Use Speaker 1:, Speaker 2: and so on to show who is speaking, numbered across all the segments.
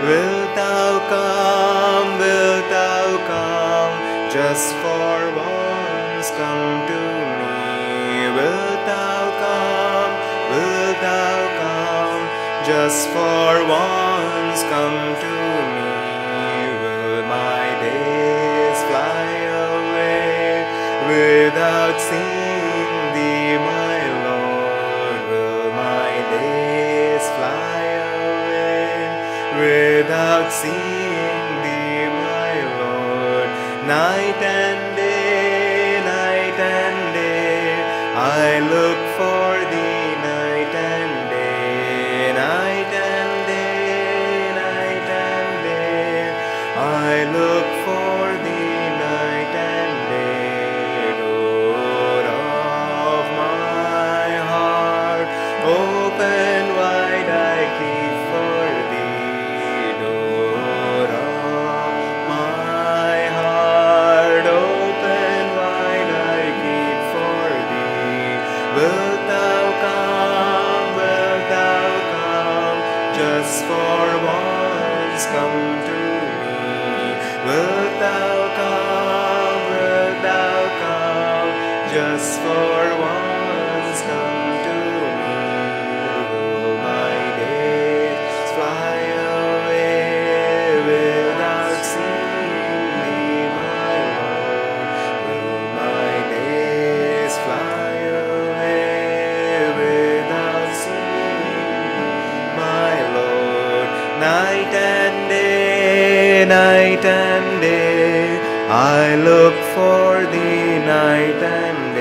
Speaker 1: Wilt thou come, wilt thou come, just for once come to me. Wilt thou come, wilt thou come, just for once come to me. Will my days fly away without seeing thee, my Lord? Will my days fly away without seeing thee, my Lord? Night and day, I look for thee. Night and day, I look for thee. Night and day, door of my heart, open wide I keep for thee. Door of my heart, open wide I keep for thee. Wilt thou come, wilt thou come, just for once come to me. Wilt thou come, wilt thou come, just for once come to me. Will my days fly away without seeing thee, my Lord? Will my days fly away without seeing thee, my Lord? Night and day, I look for thee. Night and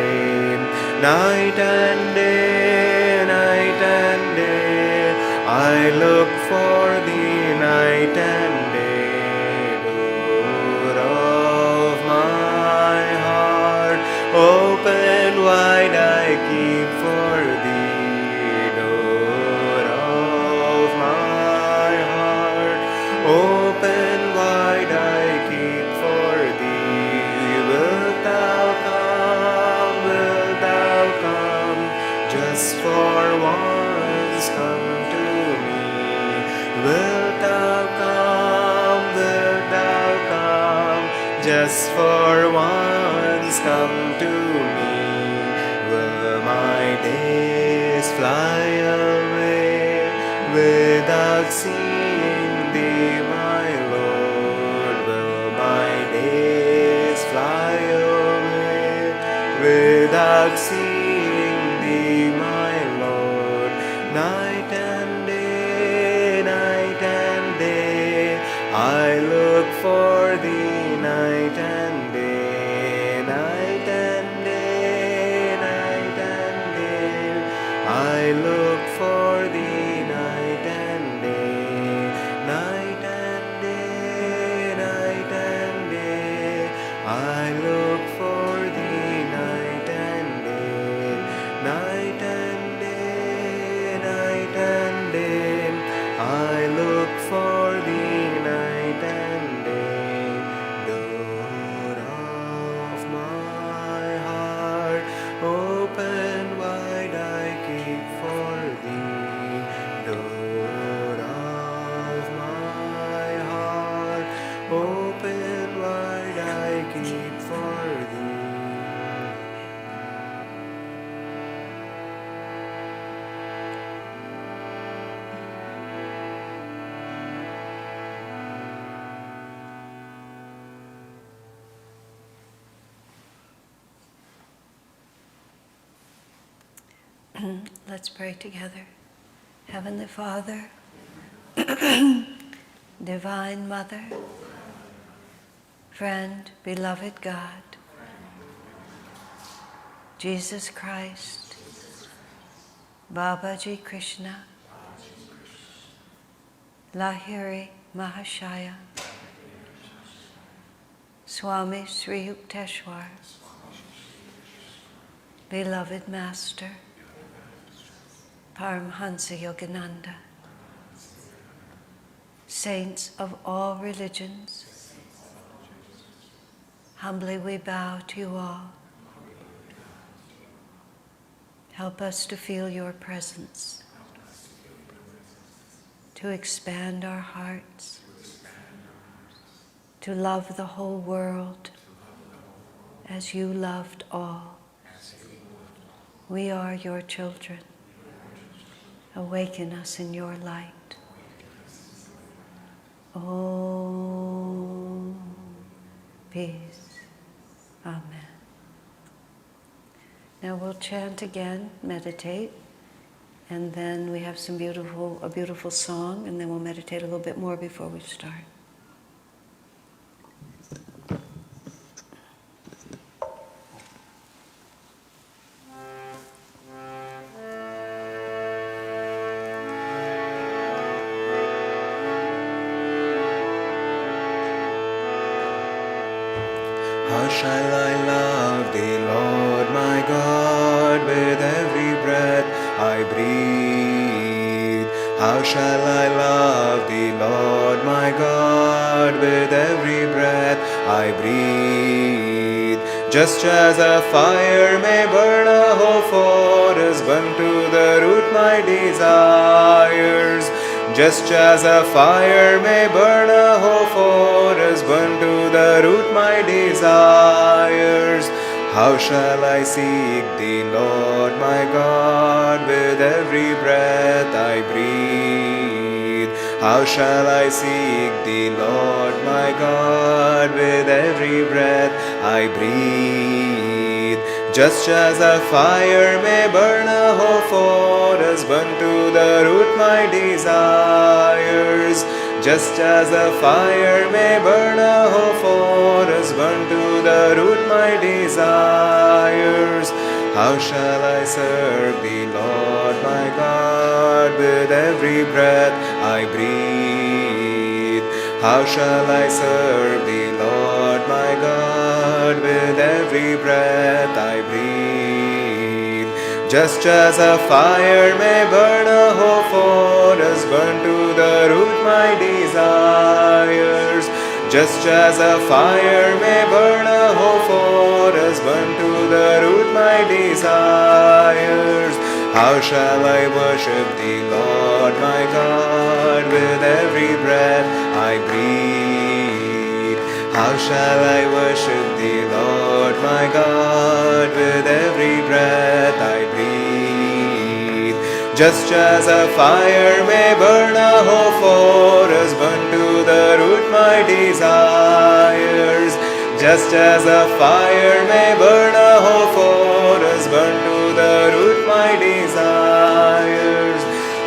Speaker 1: day, I look for thee. Night and day, door of my heart, open wide I keep for thee. Door of my heart, open wide I keep for thee. Wilt thou come, wilt thou come, just for once come to me. Wilt thou come, wilt thou come, just for once come to me. Will my days fly away without seeing thee, my Lord? Will my days fly away without seeing thee, my Lord? Night and day, I look for thee. Night and day, I look for thee. Night and day, I look for thee. Night and day, I look for thee. Night and day, door of my heart, open wide I keep for thee. Door of my heart, open wide I keep for thee.
Speaker 2: Let's pray together. Heavenly Father, Divine Mother, friend, beloved God, Jesus Christ, Babaji Krishna, Lahiri Mahashaya, Swami Sri Yukteswar, beloved Master, Paramhansa Yogananda, saints of all religions, humbly we bow to you all. Help us to feel your presence, to expand our hearts, to love the whole world as you loved all. We are your children. Awaken us in your light. Om. Peace. Amen. Now we'll chant again, meditate, and then we have a beautiful song, and then we'll meditate a little bit more before we start.
Speaker 1: How shall I love thee, Lord my God, with every breath I breathe? How shall I love thee, Lord my God, with every breath I breathe? Just as a fire may burn a whole forest, burn to the root my desires. Just as a fire may burn a whole forest, burn to the root my desires. How shall I seek thee, Lord my God, with every breath I breathe? How shall I seek thee, Lord my God, with every breath I breathe? Just as a fire may burn a whole forest, burn to the root my desires. Just as a fire may burn a whole forest, burn to the root my desires. How shall I serve thee, Lord my God, with every breath I breathe? How shall I serve thee, Lord my God, with every breath I breathe? Just as a fire may burn a whole forest, burn to the root my desires. Just as a fire may burn a whole forest, burn to the root my desires. How shall I worship thee, Lord my God, with every breath I breathe? How shall I worship thee, Lord my God, with every breath I breathe? Just as a fire may burn a whole forest, burn to the root my desires. Just as a fire may burn a whole forest, burn to the root my desires.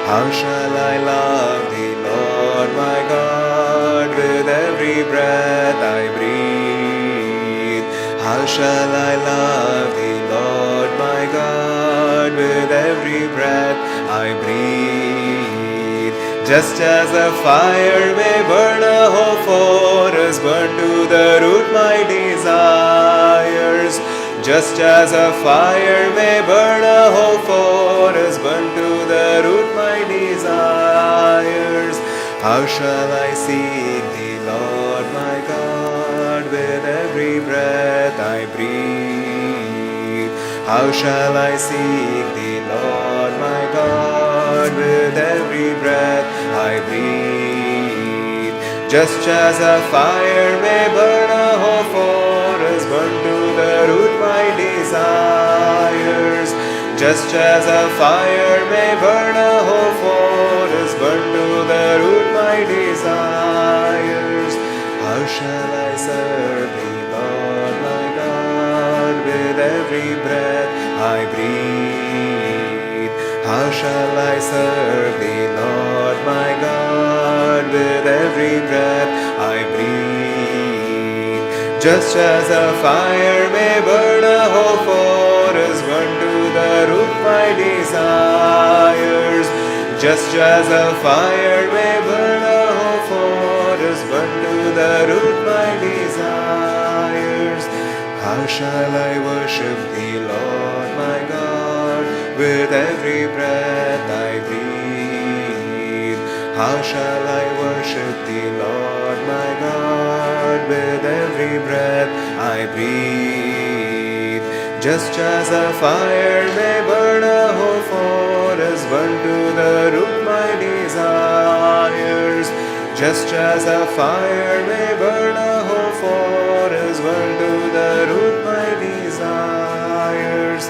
Speaker 1: How shall I love thee, Lord my God, with every breath I breathe? How shall I love thee, Lord my God, with every breath I breathe? Just as a fire may burn a whole forest, burn to the root my desires. Just as a fire may burn a whole forest, burn to the root my desires. How shall I seek thee, Lord my God, with every breath I breathe? How shall I seek thee, Lord my God, with every breath I breathe? Just as a fire may burn a whole forest, burn to the root my desires. Just as a fire may burn a whole forest, burn to the root my desires. How shall I serve thee, Lord my God, with every breath I breathe? How shall I serve thee, Lord my God, with every breath I breathe? Just as a fire may burn a whole forest, burn to the root my desires. Just as a fire may burn a whole forest, burn to the root my desires. How shall I worship thee, Lord my God, with every breath I breathe? How shall I worship thee, Lord my God, with every breath I breathe? Just as a fire may burn a whole forest, burn to the root my desires. Just as a fire may burn a whole forest, burn to the root my desires.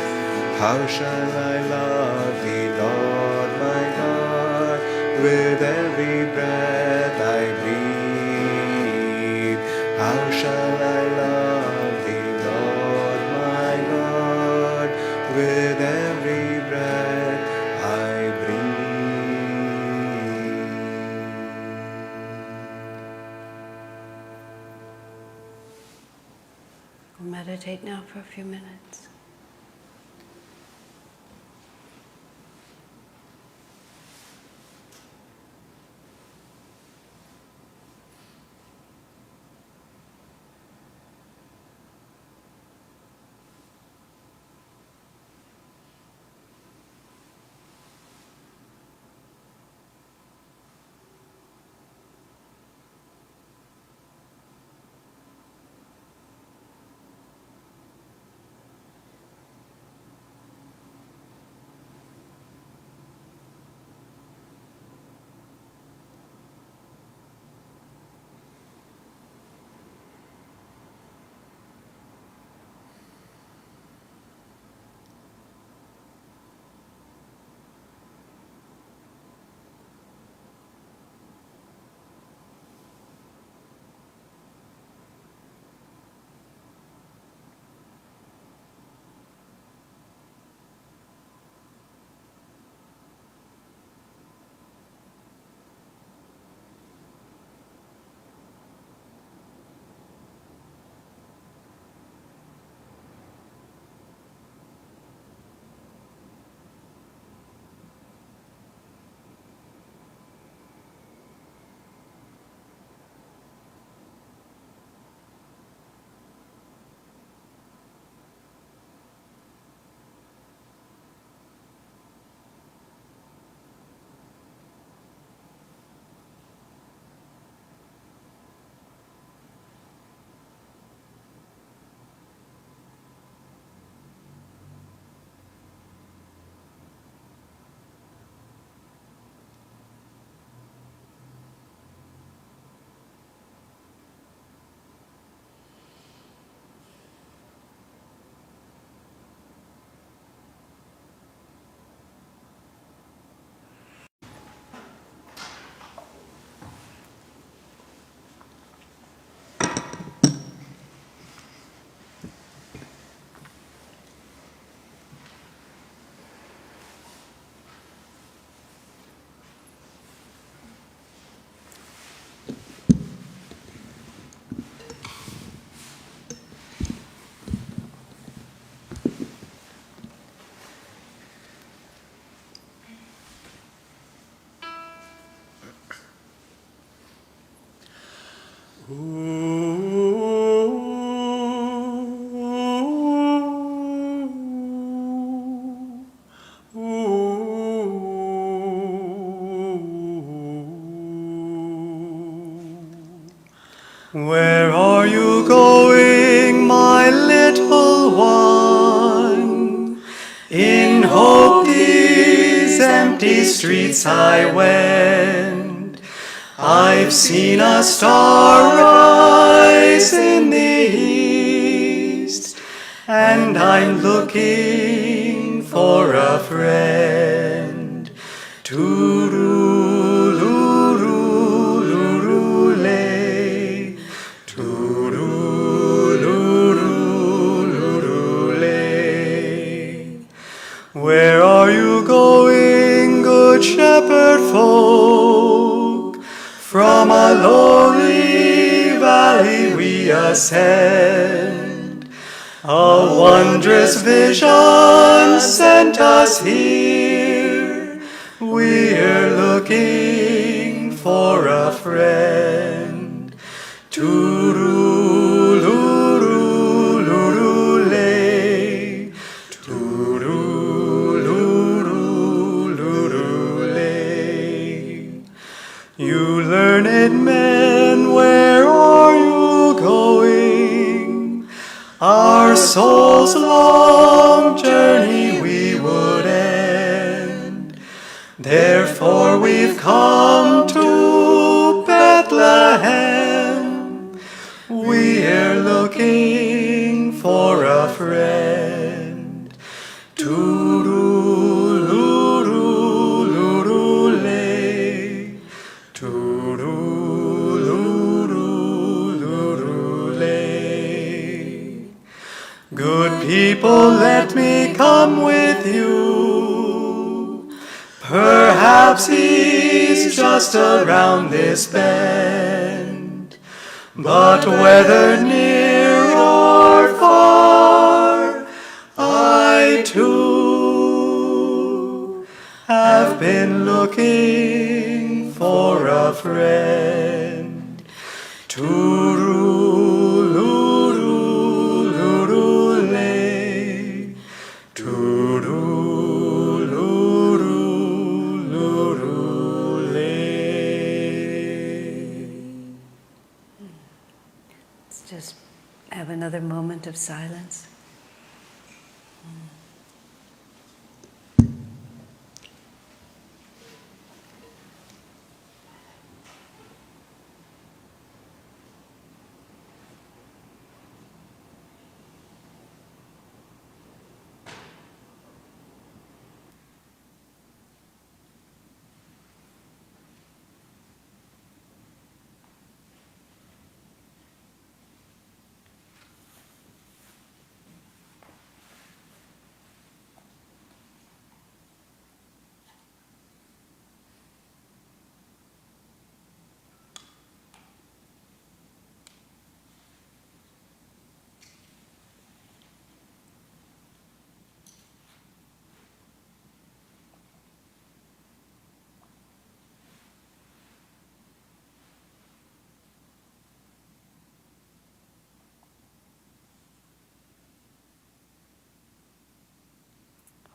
Speaker 1: How shall I love thee, Lord my God, with every breath I breathe? How shall I love thee, Lord my God, with every breath I breathe?
Speaker 2: We'll meditate now for a few minutes.
Speaker 3: Where are you going, my little one? In hope these empty streets I went. I've seen a star rise in the east, and I'm looking for a friend. Tooroo-loo-loo-loo-lay, tooroo-loo-loo-loo-lay. Where are you going, good shepherd folk? From a lonely valley we ascend. A wondrous vision sent us here. We're looking for a friend. Tooroo-loo-loo-loo-lay, tooroo-loo-loo-loo-lay. You learned men, where are you going? Our soul's long journey we would end. Therefore we've come to Bethlehem, looking for a friend. Toodaloo-loo-loo-lay. Toodaloo-loo-loo-lay. Good people, let me come with you. Perhaps he's just around this bend. But whether near or far, I too have been looking for a friend. Toodaloo-loo-loo-lay. Toodaloo-loo-loo-lay.
Speaker 2: Let's just have another moment of silence.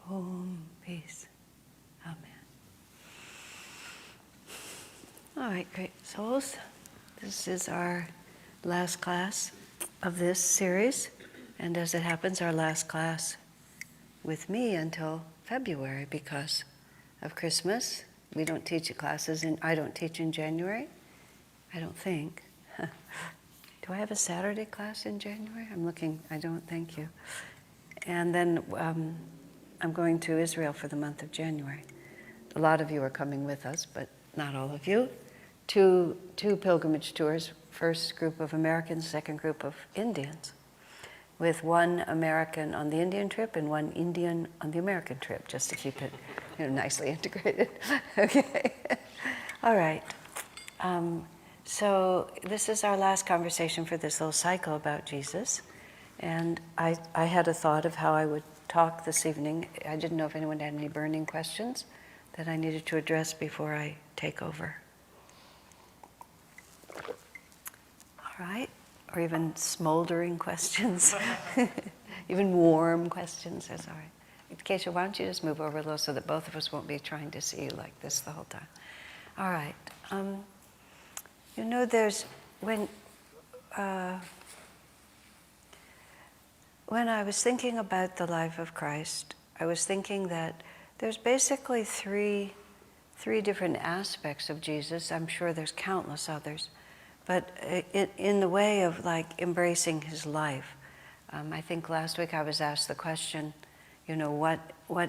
Speaker 2: Om, peace. Amen. All right, great souls. This is our last class of this series, and as it happens, our last class with me until February because of Christmas. We don't teach classes I don't teach in January, I don't think. Do I have a Saturday class in January? I'm looking, I don't, thank you. And then I'm going to Israel for the month of January. A lot of you are coming with us, but not all of you. Two pilgrimage tours, first group of Americans, second group of Indians, with one American on the Indian trip and one Indian on the American trip, just to keep it nicely integrated. Okay. All right. So this is our last conversation for this little cycle about Jesus. And I had a thought of how I would talk this evening. I didn't know if anyone had any burning questions that I needed to address before I take over. All right. Or even smoldering questions. Even warm questions. That's all right. Keisha, why don't you just move over a little so that both of us won't be trying to see you like this the whole time. All right. There's when I was thinking about the life of Christ, I was thinking that there's basically three different aspects of Jesus. I'm sure there's countless others, but in the way of embracing his life. I think last week I was asked the question, what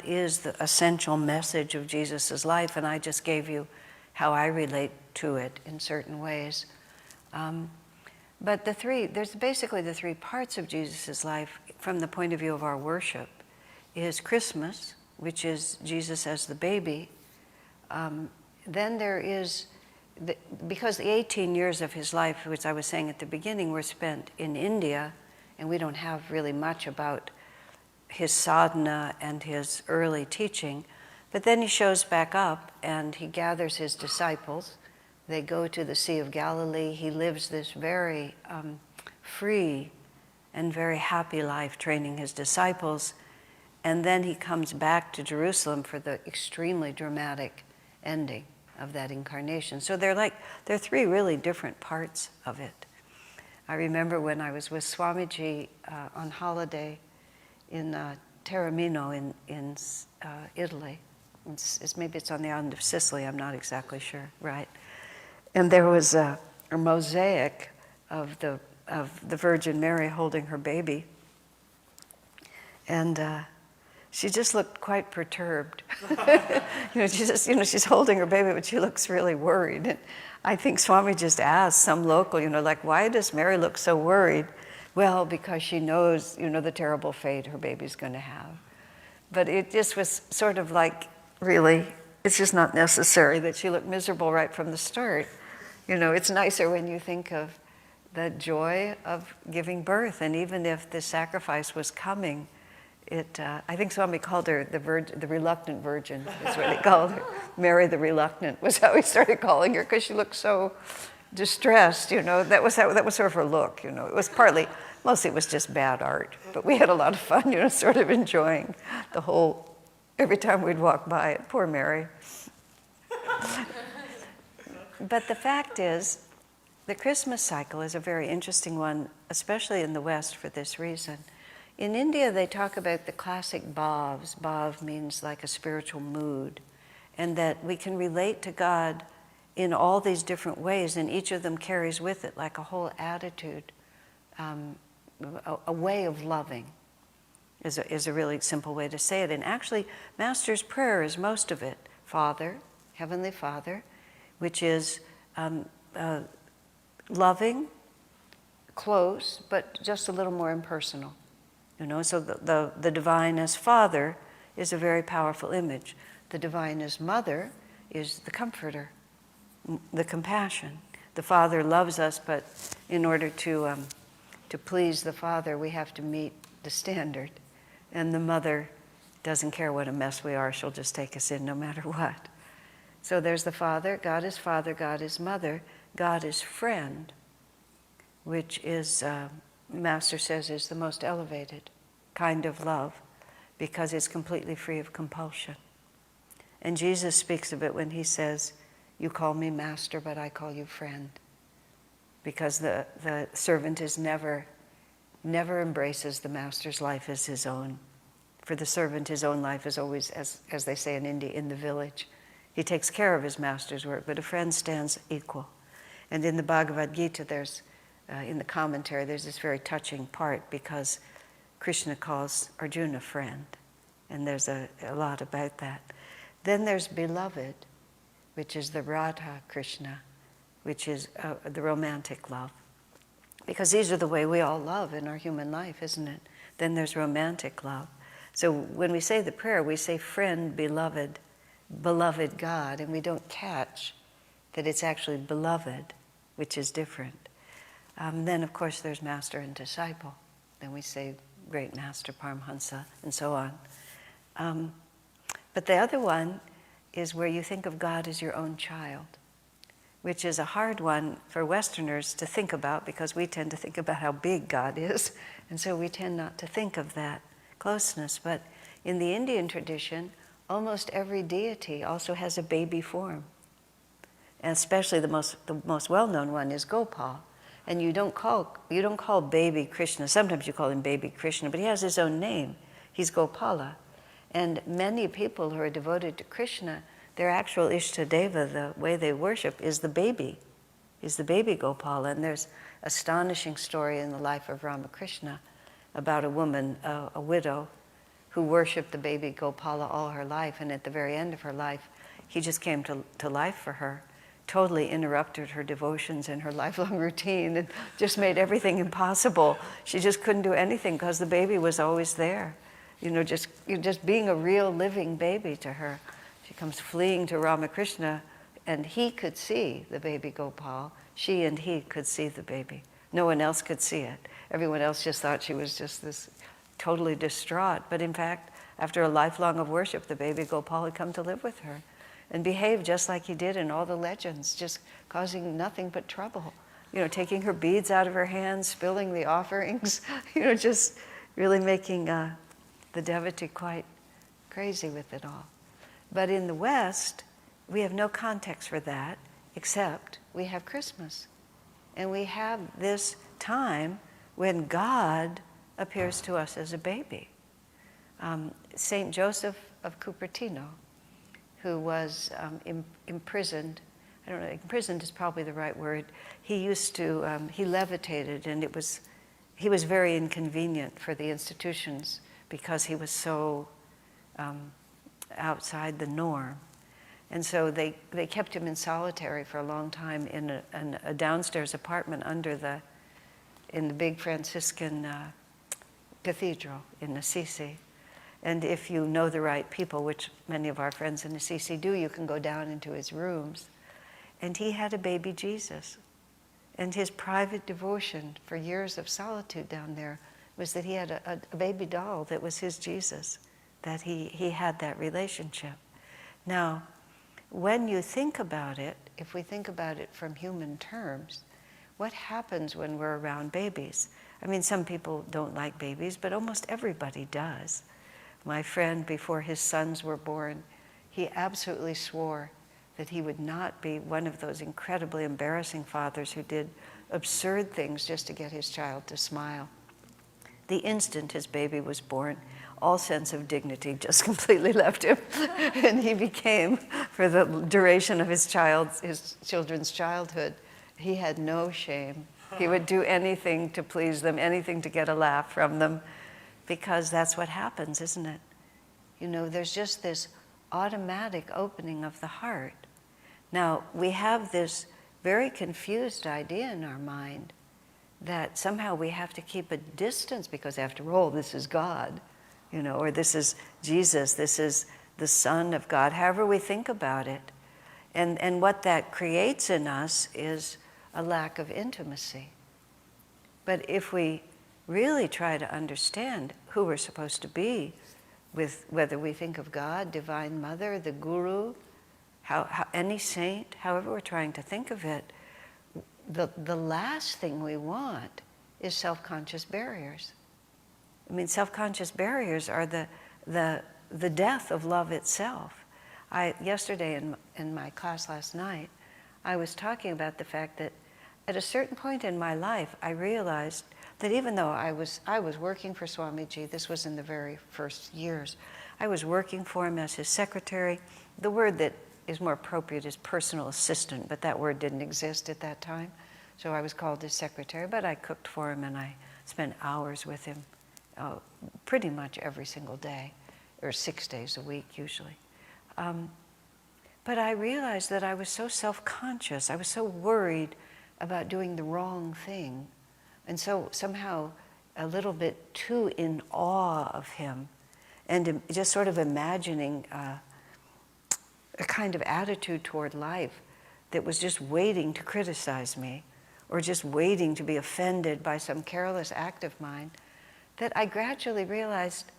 Speaker 2: is the essential message of Jesus' life? And I just gave you how I relate to it in certain ways. But there's basically the three parts of Jesus' life from the point of view of our worship is Christmas, which is Jesus as the baby. Then there is, because the 18 years of his life, which I was saying at the beginning, were spent in India, and we don't have really much about his sadhana and his early teaching. But then he shows back up and he gathers his disciples. They go to the Sea of Galilee. He lives this very free and very happy life training his disciples. And then he comes back to Jerusalem for the extremely dramatic ending of that incarnation. So they're three really different parts of it. I remember when I was with Swamiji on holiday in Taormino in Italy. Maybe it's on the island of Sicily, I'm not exactly sure, right? And there was a mosaic of the the Virgin Mary holding her baby. And she just looked quite perturbed. She's holding her baby, but she looks really worried. And I think Swami just asked some local, like, why does Mary look so worried? Well, because she knows, the terrible fate her baby's going to have. But it just was sort of like, really, it's just not necessary that she looked miserable right from the start. It's nicer when you think of the joy of giving birth. And even if the sacrifice was coming, I think Swami called her the reluctant virgin, is what he called her. Mary the reluctant was how he started calling her, because she looked so distressed, That was sort of her look, It was mostly it was just bad art. But we had a lot of fun, sort of enjoying every time we'd walk by it. Poor Mary. But the fact is, the Christmas cycle is a very interesting one, especially in the West for this reason. In India, they talk about the classic bhavs. Bhav means like a spiritual mood, and that we can relate to God in all these different ways, and each of them carries with it like a whole attitude, a way of loving is a really simple way to say it. And actually, Master's Prayer is most of it. Father, Heavenly Father, which is loving, close, but just a little more impersonal. So the divine as Father is a very powerful image. The divine as Mother is the comforter, the compassion. The Father loves us, but in order to please the Father, we have to meet the standard. And the Mother doesn't care what a mess we are, she'll just take us in no matter what. So there's the Father, God is Mother, God is friend, which is, Master says, is the most elevated kind of love, because it's completely free of compulsion. And Jesus speaks of it when he says, you call me master, but I call you friend. Because the servant is never embraces the master's life as his own. For the servant, his own life is always, as they say in India, in the village. He takes care of his master's work, but a friend stands equal. And in the Bhagavad Gita, there's, in the commentary, there's this very touching part, because Krishna calls Arjuna friend. And there's a lot about that. Then there's beloved, which is the Radha Krishna, which is the romantic love. Because these are the way we all love in our human life, isn't it? Then there's romantic love. So when we say the prayer, we say friend, beloved, beloved God, and we don't catch that it's actually beloved, which is different. Then, of course, there's master and disciple. Then we say great master, Paramhansa, and so on. But the other one is where you think of God as your own child, which is a hard one for Westerners to think about, because we tend to think about how big God is, and so we tend not to think of that closeness. But in the Indian tradition, almost every deity also has a baby form. And especially the most well-known one is Gopal. And you don't call baby Krishna. Sometimes you call him baby Krishna, but he has his own name. He's Gopala. And many people who are devoted to Krishna, their actual Ishtadeva, the way they worship, is the baby Gopala. And there's an astonishing story in the life of Ramakrishna about a woman, a widow, who worshipped the baby Gopala all her life, and at the very end of her life, he just came to life for her, totally interrupted her devotions and her lifelong routine, and just made everything impossible. She just couldn't do anything because the baby was always there. Just being a real living baby to her. She comes fleeing to Ramakrishna, and he could see the baby Gopal. She and he could see the baby. No one else could see it. Everyone else just thought she was just this totally distraught. But in fact, after a lifelong of worship, the baby Gopal had come to live with her and behaved just like he did in all the legends, just causing nothing but trouble. Taking her beads out of her hands, spilling the offerings, just really making the devotee quite crazy with it all. But in the West, we have no context for that, except we have Christmas. And we have this time when God appears to us as a baby. Saint Joseph of Cupertino, who was imprisoned I don't know, imprisoned is probably the right word. He used to, he levitated, and he was very inconvenient for the institutions because he was so outside the norm. And so they kept him in solitary for a long time in a downstairs apartment in the big Franciscan cathedral in Assisi. And if you know the right people, which many of our friends in Assisi do, you can go down into his rooms. And he had a baby Jesus. And his private devotion for years of solitude down there was that he had a baby doll that was his Jesus, that he had that relationship. Now, when you think about it, if we think about it from human terms, what happens when we're around babies? I mean, some people don't like babies, but almost everybody does. My friend, before his sons were born, he absolutely swore that he would not be one of those incredibly embarrassing fathers who did absurd things just to get his child to smile. The instant his baby was born, all sense of dignity just completely left him. And he became, for the duration of his children's childhood, he had no shame. He would do anything to please them, anything to get a laugh from them, because that's what happens, isn't it? You know, there's just this automatic opening of the heart. Now, we have this very confused idea in our mind that somehow we have to keep a distance because, after all, this is God, you know, or this is Jesus, this is the Son of God, however we think about it. And what that creates in us is a lack of intimacy. But if we really try to understand who we're supposed to be, with whether we think of God, Divine Mother, the Guru, how any saint, however we're trying to think of it, the last thing we want is self-conscious barriers. I mean, self-conscious barriers are the death of love itself. Yesterday in my class last night, I was talking about the fact that at a certain point in my life, I realized that even though I was working for Swamiji, this was in the very first years, I was working for him as his secretary. The word that is more appropriate is personal assistant, but that word didn't exist at that time. So I was called his secretary, but I cooked for him and I spent hours with him pretty much every single day, or 6 days a week usually. But I realized that I was so self-conscious, I was so worried about doing the wrong thing, and so somehow a little bit too in awe of him, and just sort of imagining a kind of attitude toward life that was just waiting to criticize me, or just waiting to be offended by some careless act of mine, that I gradually realized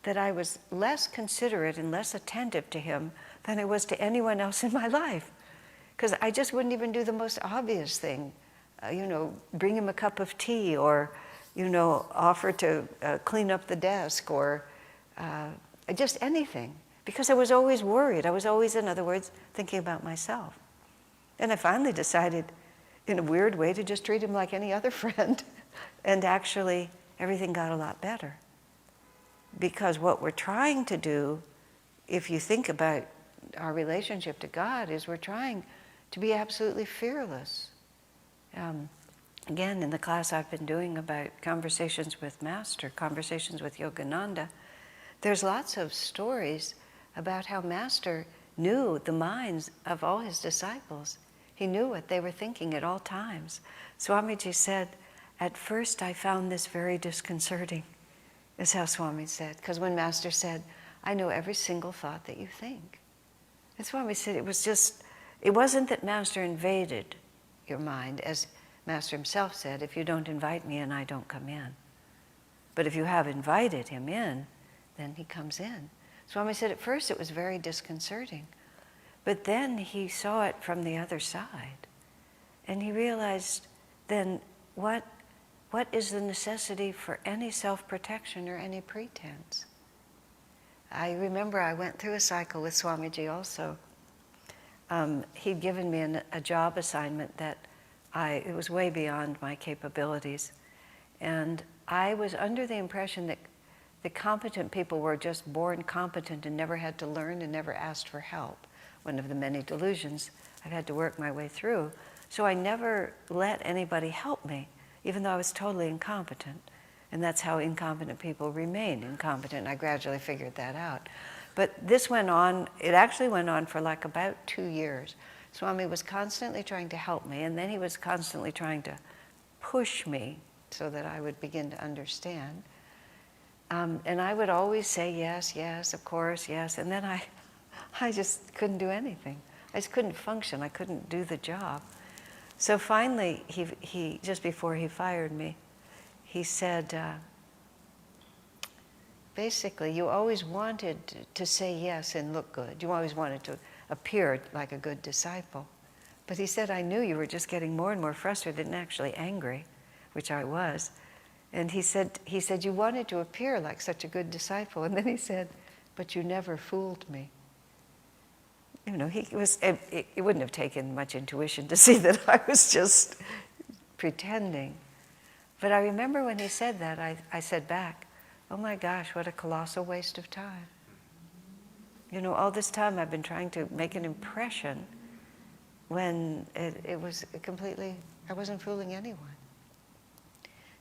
Speaker 2: that I was less considerate and less attentive to him than I was to anyone else in my life. Because I just wouldn't even do the most obvious thing, bring him a cup of tea, or, offer to clean up the desk, or just anything. Because I was always worried. I was always, in other words, thinking about myself. And I finally decided, in a weird way, to just treat him like any other friend. And actually, everything got a lot better. Because what we're trying to do, if you think about our relationship to God, is we're trying to be absolutely fearless. Again, in the class I've been doing about conversations with Master, conversations with Yogananda, there's lots of stories about how Master knew the minds of all his disciples. He knew what they were thinking at all times. Swamiji said, "At first I found this very disconcerting," is how Swami said. Because when Master said, "I know every single thought that you think." And Swami said it wasn't that Master invaded your mind, as Master himself said, "If you don't invite me in, I don't come in." But if you have invited him in, then he comes in. Swami said at first it was very disconcerting, but then he saw it from the other side. And he realized then what is the necessity for any self-protection or any pretense? I remember I went through a cycle with Swamiji also. He'd given me a job assignment that it was way beyond my capabilities. And I was under the impression that the competent people were just born competent and never had to learn and never asked for help. One of the many delusions I've had to work my way through. So I never let anybody help me, even though I was totally incompetent. And that's how incompetent people remain incompetent. I gradually figured that out. But this went on, it actually went on for like about 2 years. Swami was constantly trying to help me, and then he was constantly trying to push me so that I would begin to understand. And I would always say yes, yes, of course, yes. And then I just couldn't do anything. I just couldn't function. I couldn't do the job. So finally, he just before he fired me, he said, basically, you always wanted to say yes and look good. You always wanted to appear like a good disciple. But he said, I knew you were just getting more and more frustrated and actually angry, which I was. And he said, you wanted to appear like such a good disciple. And then he said, but you never fooled me. You know, it wouldn't have taken much intuition to see that I was just pretending. But I remember when he said that, I said back, oh my gosh, what a colossal waste of time. You know, all this time I've been trying to make an impression when it was completely, I wasn't fooling anyone.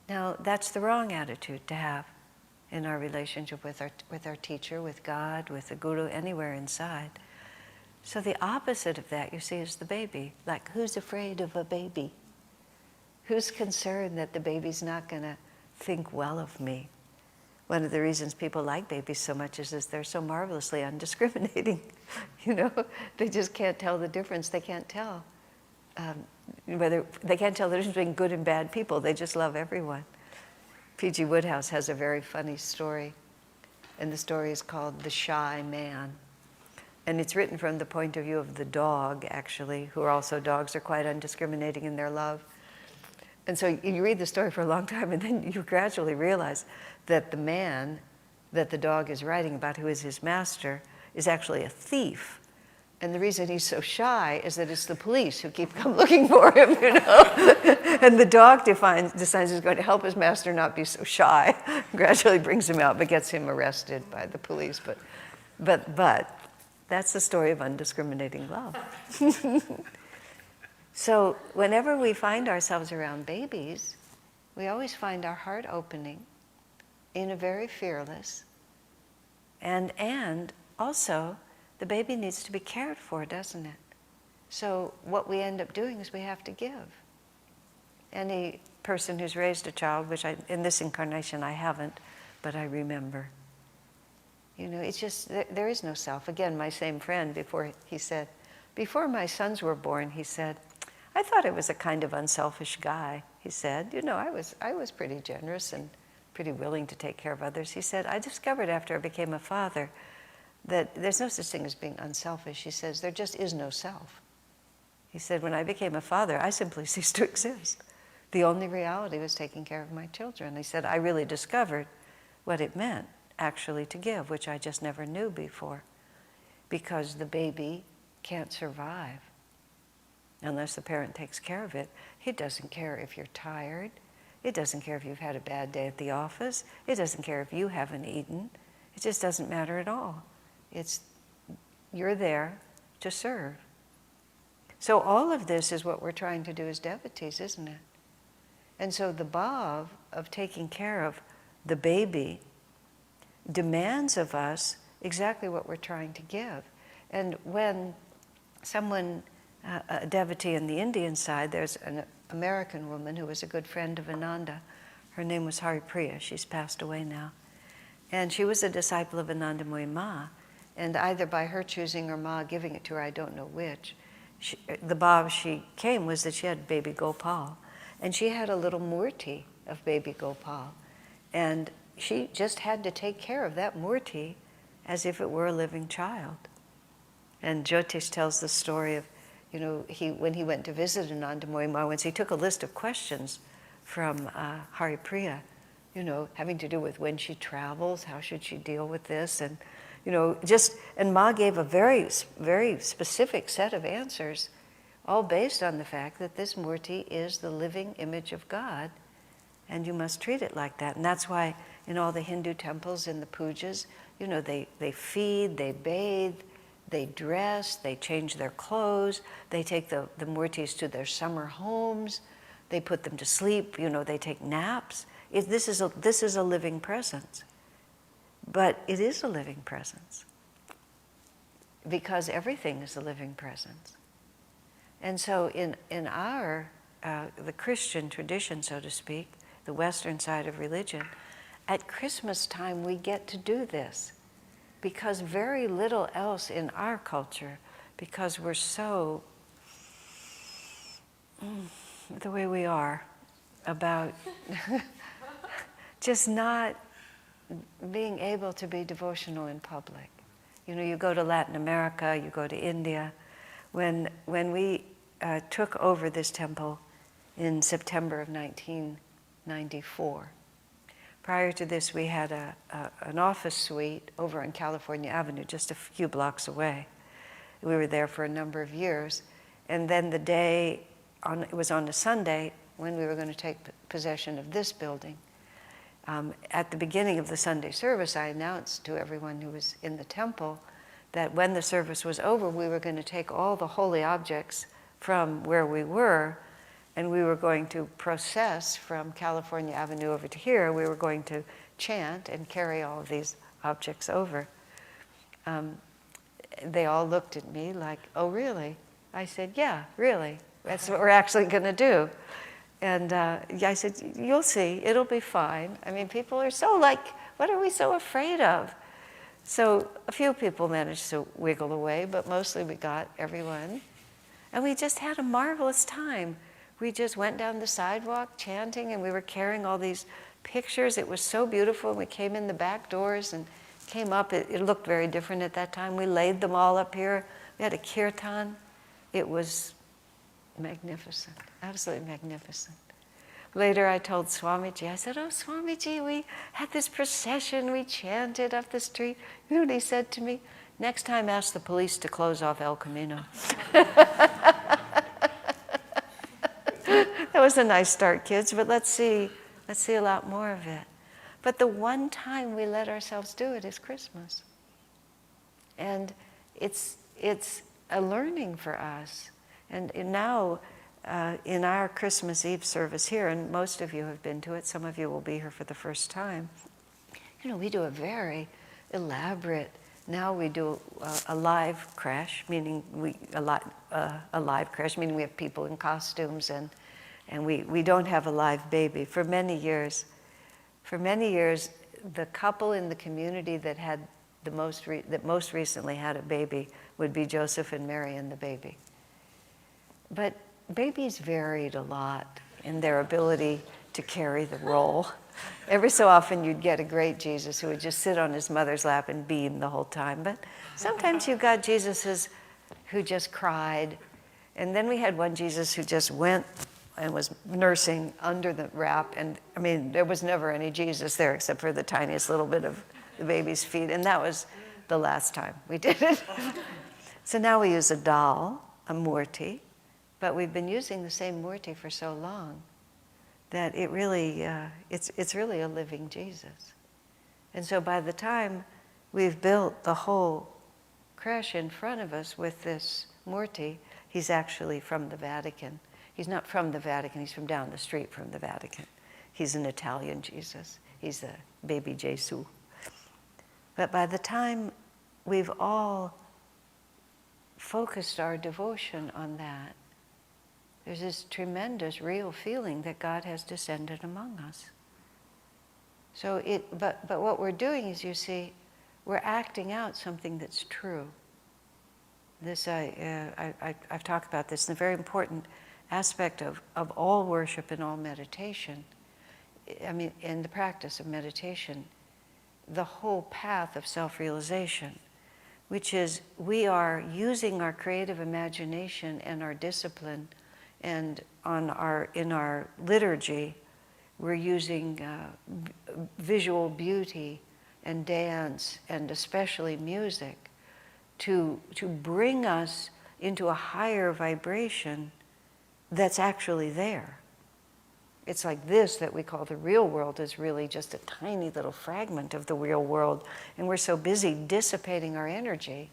Speaker 2: Now, that's the wrong attitude to have in our relationship with our teacher, with God, with the Guru, anywhere inside. So the opposite of that, you see, is the baby. Like, who's afraid of a baby? Who's concerned that the baby's not going to think well of me? One of the reasons people like babies so much is they're so marvelously undiscriminating. You know, they just can't tell the difference. They can't tell they can't tell the difference between good and bad people. They just love everyone. P.G. Woodhouse has a very funny story, and the story is called "The Shy Man." And it's written from the point of view of the dog, actually, who are also dogs, are quite undiscriminating in their love. And so you read the story for a long time, and then you gradually realize that the man that the dog is writing about, who is his master, is actually a thief. And the reason he's so shy is that it's the police who keep come looking for him, you know. And the dog decides he's going to help his master not be so shy. Gradually brings him out, but gets him arrested by the police. But that's the story of undiscriminating love. So whenever we find ourselves around babies, we always find our heart opening in a very fearless, and also the baby needs to be cared for, doesn't it? So what we end up doing is we have to give. Any person who's raised a child, which in this incarnation I haven't, but I remember. You know, it's just, there is no self. Again, my same friend, before my sons were born, he said, I thought I was a kind of unselfish guy. He said, you know, I was pretty generous and pretty willing to take care of others. He said, I discovered after I became a father that there's no such thing as being unselfish. He says, there just is no self. He said, when I became a father, I simply ceased to exist. The only reality was taking care of my children. He said, I really discovered what it meant actually to give, which I just never knew before, because the baby can't survive unless the parent takes care of it. It doesn't care if you're tired. It doesn't care if you've had a bad day at the office. It doesn't care if you haven't eaten. It just doesn't matter at all. You're there to serve. So all of this is what we're trying to do as devotees, isn't it? And so the bhav of taking care of the baby demands of us exactly what we're trying to give. And when someone, a devotee in the Indian side, there's an American woman who was a good friend of Ananda. Her name was Haripriya. She's passed away now. And she was a disciple of Anandamayi Ma. And either by her choosing or Ma giving it to her, I don't know which, the bhav she came was that she had baby Gopal. And she had a little murti of baby Gopal. And she just had to take care of that murti as if it were a living child. And Jyotish tells the story of, you know, when he went to visit Anandamayi Ma once, he took a list of questions from Haripriya, you know, having to do with when she travels, how should she deal with this, and, you know, and Ma gave a very, very specific set of answers, all based on the fact that this murti is the living image of God, and you must treat it like that. And that's why in all the Hindu temples, in the pujas, you know, they feed, they bathe, They dress, they change their clothes, they take the murtis to their summer homes, they put them to sleep, they take naps. This is a living presence. But it is a living presence because everything is a living presence. And so in our, the Christian tradition, so to speak, the Western side of religion, at Christmas time we get to do this because very little else in our culture, because we're so, the way we are, about just not being able to be devotional in public. You go to Latin America, you go to India. When we took over this temple in September of 1994, prior to this we had an office suite over on California Avenue, just a few blocks away. We were there for a number of years. And then the day, it was on a Sunday, when we were going to take possession of this building. At the beginning of the Sunday service, I announced to everyone who was in the temple that when the service was over, we were going to take all the holy objects from where we were, and we were going to process from California Avenue over to here. We were going to chant and carry all of these objects over. They all looked at me like, "Oh, really?" I said, "Yeah, really. That's what we're actually going to do." And I said, "You'll see, it'll be fine." I mean, people are so what are we so afraid of? So a few people managed to wiggle away, but mostly we got everyone. And we just had a marvelous time. We just went down the sidewalk chanting, and we were carrying all these pictures. It was so beautiful. We came in the back doors and came up. It looked very different at that time. We laid them all up here. We had a kirtan. It was magnificent, absolutely magnificent. Later I told Swamiji, I said, "Oh, Swamiji, we had this procession, we chanted up the street." You know what he said to me? "Next time ask the police to close off El Camino." That was a nice start, kids, but let's see a lot more of it. But the one time we let ourselves do it is Christmas. And it's a learning for us. And now, in our Christmas Eve service here, and most of you have been to it, some of you will be here for the first time, we do a very elaborate, now we do a live creche, meaning a live creche, meaning we have people in costumes, and we don't have a live baby. For many years, the couple in the community that had that most recently had a baby would be Joseph and Mary and the baby. But babies varied a lot in their ability to carry the role. Every so often you'd get a great Jesus who would just sit on his mother's lap and beam the whole time. But sometimes you got Jesuses who just cried. And then we had one Jesus who just went and was nursing under the wrap. And I mean, there was never any Jesus there except for the tiniest little bit of the baby's feet. And that was the last time we did it. So now we use a doll, a murti. But we've been using the same murti for so long that it really, it's really a living Jesus. And so by the time we've built the whole creche in front of us with this murti, he's actually from the Vatican. He's not from the Vatican, he's from down the street from the Vatican. He's an Italian Jesus. He's a baby Gesù. But by the time we've all focused our devotion on that, there's this tremendous real feeling that God has descended among us. So but what we're doing is, you see, we're acting out something that's true. This I've talked about this, and a very important aspect of all worship and all meditation. I mean, in the practice of meditation, the whole path of self-realization, which is we are using our creative imagination and our discipline. And in our liturgy, we're using visual beauty and dance, and especially music, to bring us into a higher vibration that's actually there. It's like this that we call the real world is really just a tiny little fragment of the real world, and we're so busy dissipating our energy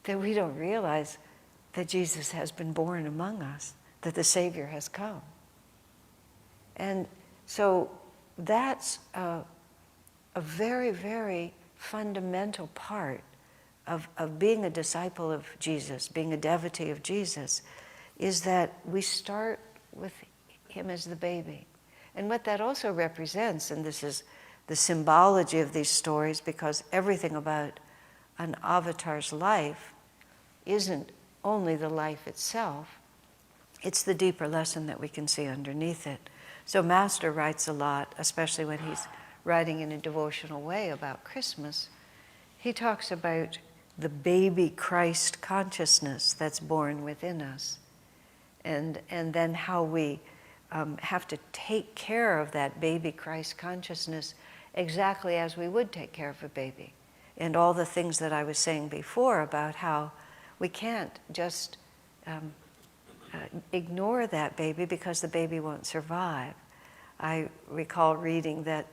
Speaker 2: that we don't realize that Jesus has been born among us, that the Savior has come. And so that's a very, very fundamental part of being a disciple of Jesus, being a devotee of Jesus, is that we start with him as the baby. And what that also represents, and this is the symbology of these stories, because everything about an avatar's life isn't only the life itself, it's the deeper lesson that we can see underneath it. So Master writes a lot, especially when he's writing in a devotional way about Christmas. He talks about the baby Christ consciousness that's born within us, and then how we have to take care of that baby Christ consciousness exactly as we would take care of a baby. And all the things that I was saying before about how we can't just ignore that baby because the baby won't survive. I recall reading that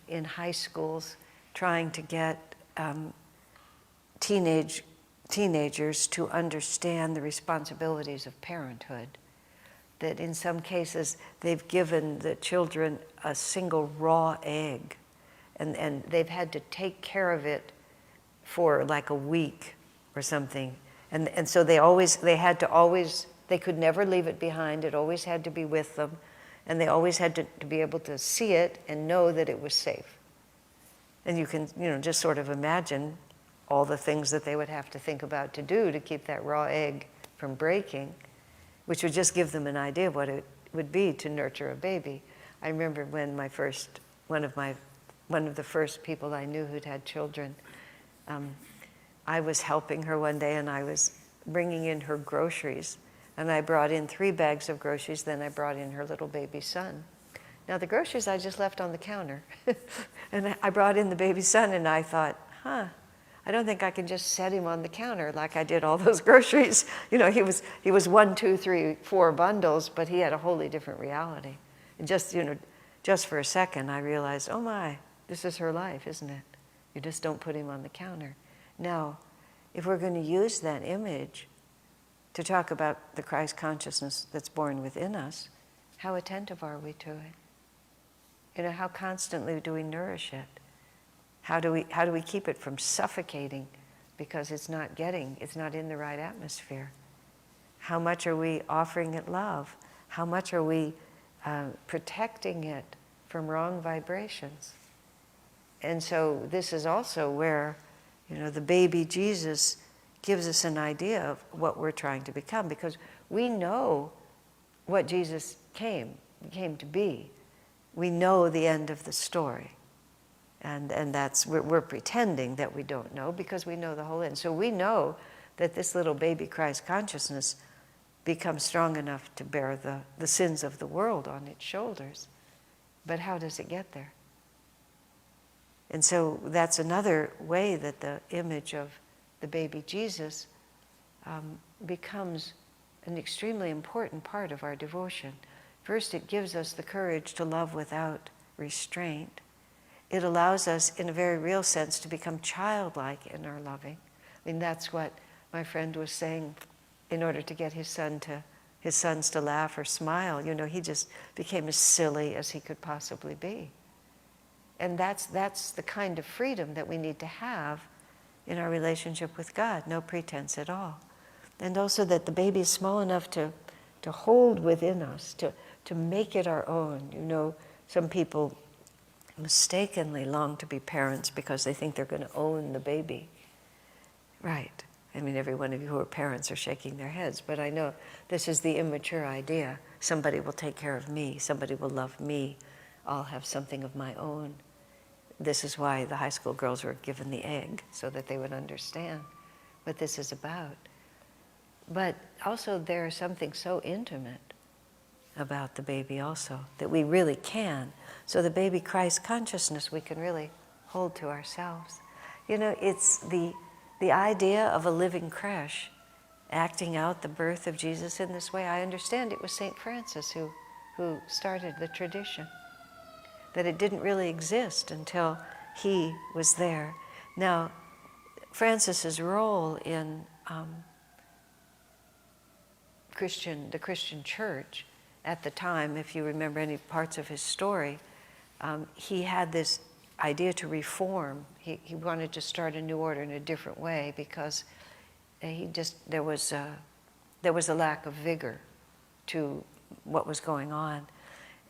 Speaker 2: in high schools, trying to get teenagers to understand the responsibilities of parenthood, that in some cases they've given the children a single raw egg, and they've had to take care of it for like a week or something. And so they could never leave it behind. It always had to be with them. And they always had to be able to see it and know that it was safe. And you can, just sort of imagine all the things that they would have to think about to do to keep that raw egg from breaking, which would just give them an idea of what it would be to nurture a baby. I remember when one of the first people I knew who'd had children, I was helping her one day, and I was bringing in her groceries. And I brought in 3 bags of groceries, then I brought in her little baby son. Now the groceries I just left on the counter. And I brought in the baby son, and I thought, I don't think I can just set him on the counter like I did all those groceries. He was 1, 2, 3, 4 bundles, but he had a wholly different reality. And just for a second, I realized, oh my, this is her life, isn't it? You just don't put him on the counter. Now, if we're going to use that image to talk about the Christ consciousness that's born within us, how attentive are we to it? How constantly do we nourish it? How do we keep it from suffocating because it's not in the right atmosphere? How much are we offering it love? How much are we protecting it from wrong vibrations? And so this is also where, the baby Jesus gives us an idea of what we're trying to become, because we know what Jesus came to be. We know the end of the story. And that's, we're pretending that we don't know because we know the whole end. So we know that this little baby Christ consciousness becomes strong enough to bear the sins of the world on its shoulders. But how does it get there? And so that's another way that the image of the baby Jesus becomes an extremely important part of our devotion. First, it gives us the courage to love without restraint. It allows us, in a very real sense, to become childlike in our loving. I mean, that's what my friend was saying. In order to get his sons to laugh or smile, he just became as silly as he could possibly be. And that's the kind of freedom that we need to have in our relationship with God, no pretense at all. And also that the baby is small enough to hold within us, to make it our own. Some people mistakenly long to be parents because they think they're going to own the baby. Right. I mean, every one of you who are parents are shaking their heads, but I know this is the immature idea. Somebody will take care of me. Somebody will love me. I'll have something of my own. This is why the high school girls were given the egg, so that they would understand what this is about. But also there is something so intimate about the baby also, that we really can. So the baby Christ consciousness we can really hold to ourselves. It's the idea of a living creche acting out the birth of Jesus in this way. I understand it was St. Francis who started the tradition, that it didn't really exist until he was there. Now, Francis's role in the Christian church at the time, if you remember any parts of his story, he had this idea to reform. He wanted to start a new order in a different way because there was a lack of vigor to what was going on.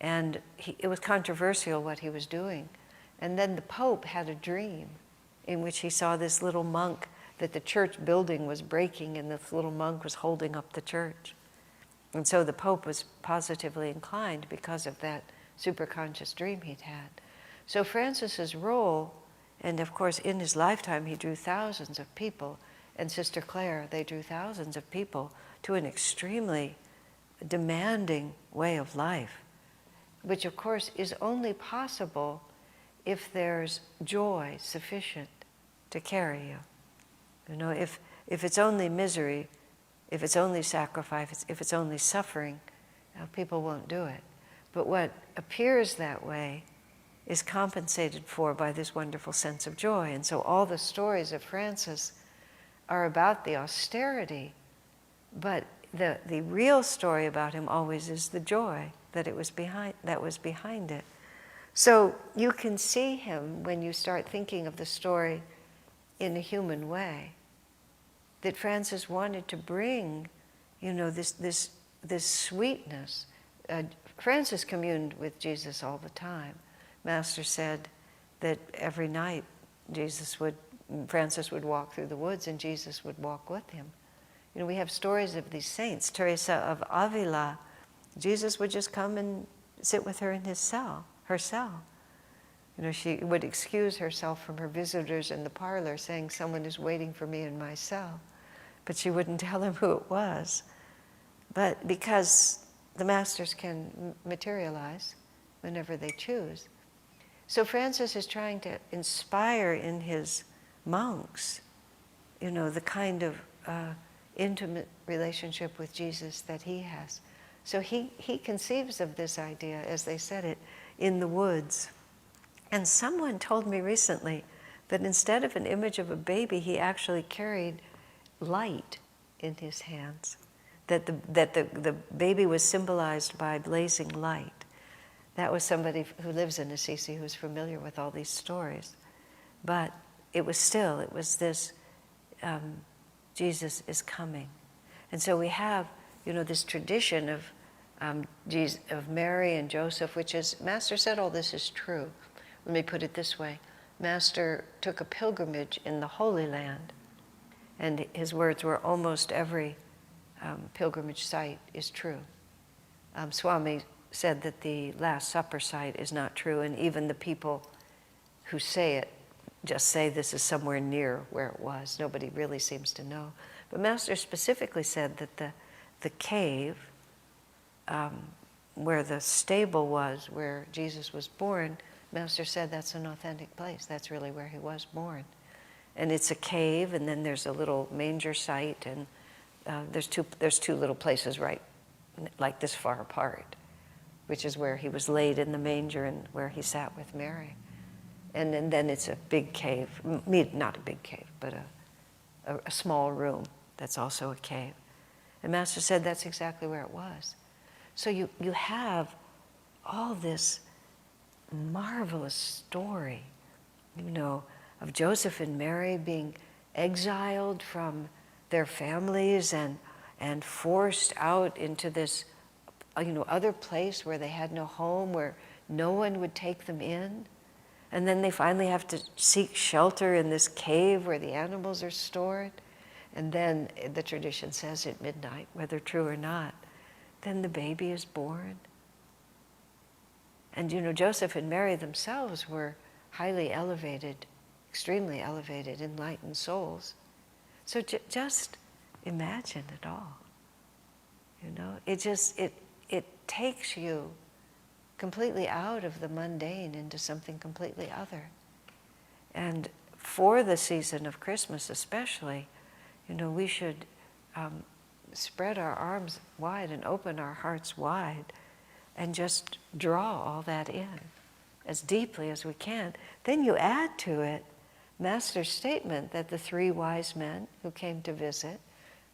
Speaker 2: And it was controversial what he was doing. And then the Pope had a dream in which he saw this little monk, that the church building was breaking and this little monk was holding up the church. And so the Pope was positively inclined because of that superconscious dream he'd had. So Francis's role, and of course in his lifetime he drew thousands of people, and Sister Clare, they drew thousands of people to an extremely demanding way of life, which of course is only possible if there's joy sufficient to carry you. You know, if it's only misery, if it's only sacrifice, if it's only suffering, people won't do it. But what appears that way is compensated for by this wonderful sense of joy. And so all the stories of Francis are about the austerity, but the real story about him always is the joy that was behind it. So you can see him when you start thinking of the story in a human way, that Francis wanted to bring, you know, this sweetness. Francis communed with Jesus all the time. Master said that every night Francis would walk through the woods and Jesus would walk with him. You know, we have stories of these saints. Teresa of Avila, Jesus would just come and sit with her in her cell. You know, she would excuse herself from her visitors in the parlor, saying, "Someone is waiting for me in my cell." But she wouldn't tell him who it was. But because the masters can materialize whenever they choose. So Francis is trying to inspire in his monks, you know, the kind of intimate relationship with Jesus that he has. So he conceives of this idea, as they said it, in the woods. And someone told me recently that instead of an image of a baby, he actually carried light in his hands. That the baby was symbolized by blazing light. That was somebody who lives in Assisi who's familiar with all these stories. But it was this, Jesus is coming. And so we have, you know, this tradition of Mary and Joseph, which is, Master said all this is true. Let me put it this way. Master took a pilgrimage in the Holy Land, and his words were, almost every pilgrimage site is true. Swami said that the Last Supper site is not true, and even the people who say it just say this is somewhere near where it was. Nobody really seems to know. But Master specifically said that the cave where the stable was, where Jesus was born, Master said that's an authentic place. That's really where he was born. And it's a cave, and then there's a little manger site, and there's two little places right like this far apart, which is where he was laid in the manger and where he sat with Mary. And then it's a big cave, not a big cave, but a small room that's also a cave. And Master said that's exactly where it was. So you have all this marvelous story, you know, of Joseph and Mary being exiled from their families and forced out into this, you know, other place where they had no home, where no one would take them in. And then they finally have to seek shelter in this cave where the animals are stored. And then the tradition says at midnight, whether true or not, then the baby is born. And you know, Joseph and Mary themselves were highly elevated, extremely elevated, enlightened souls. So just imagine it all. You know, it takes you completely out of the mundane into something completely other. And for the season of Christmas especially, you know, we should spread our arms wide and open our hearts wide and just draw all that in as deeply as we can. Then you add to it Master's statement that the three wise men who came to visit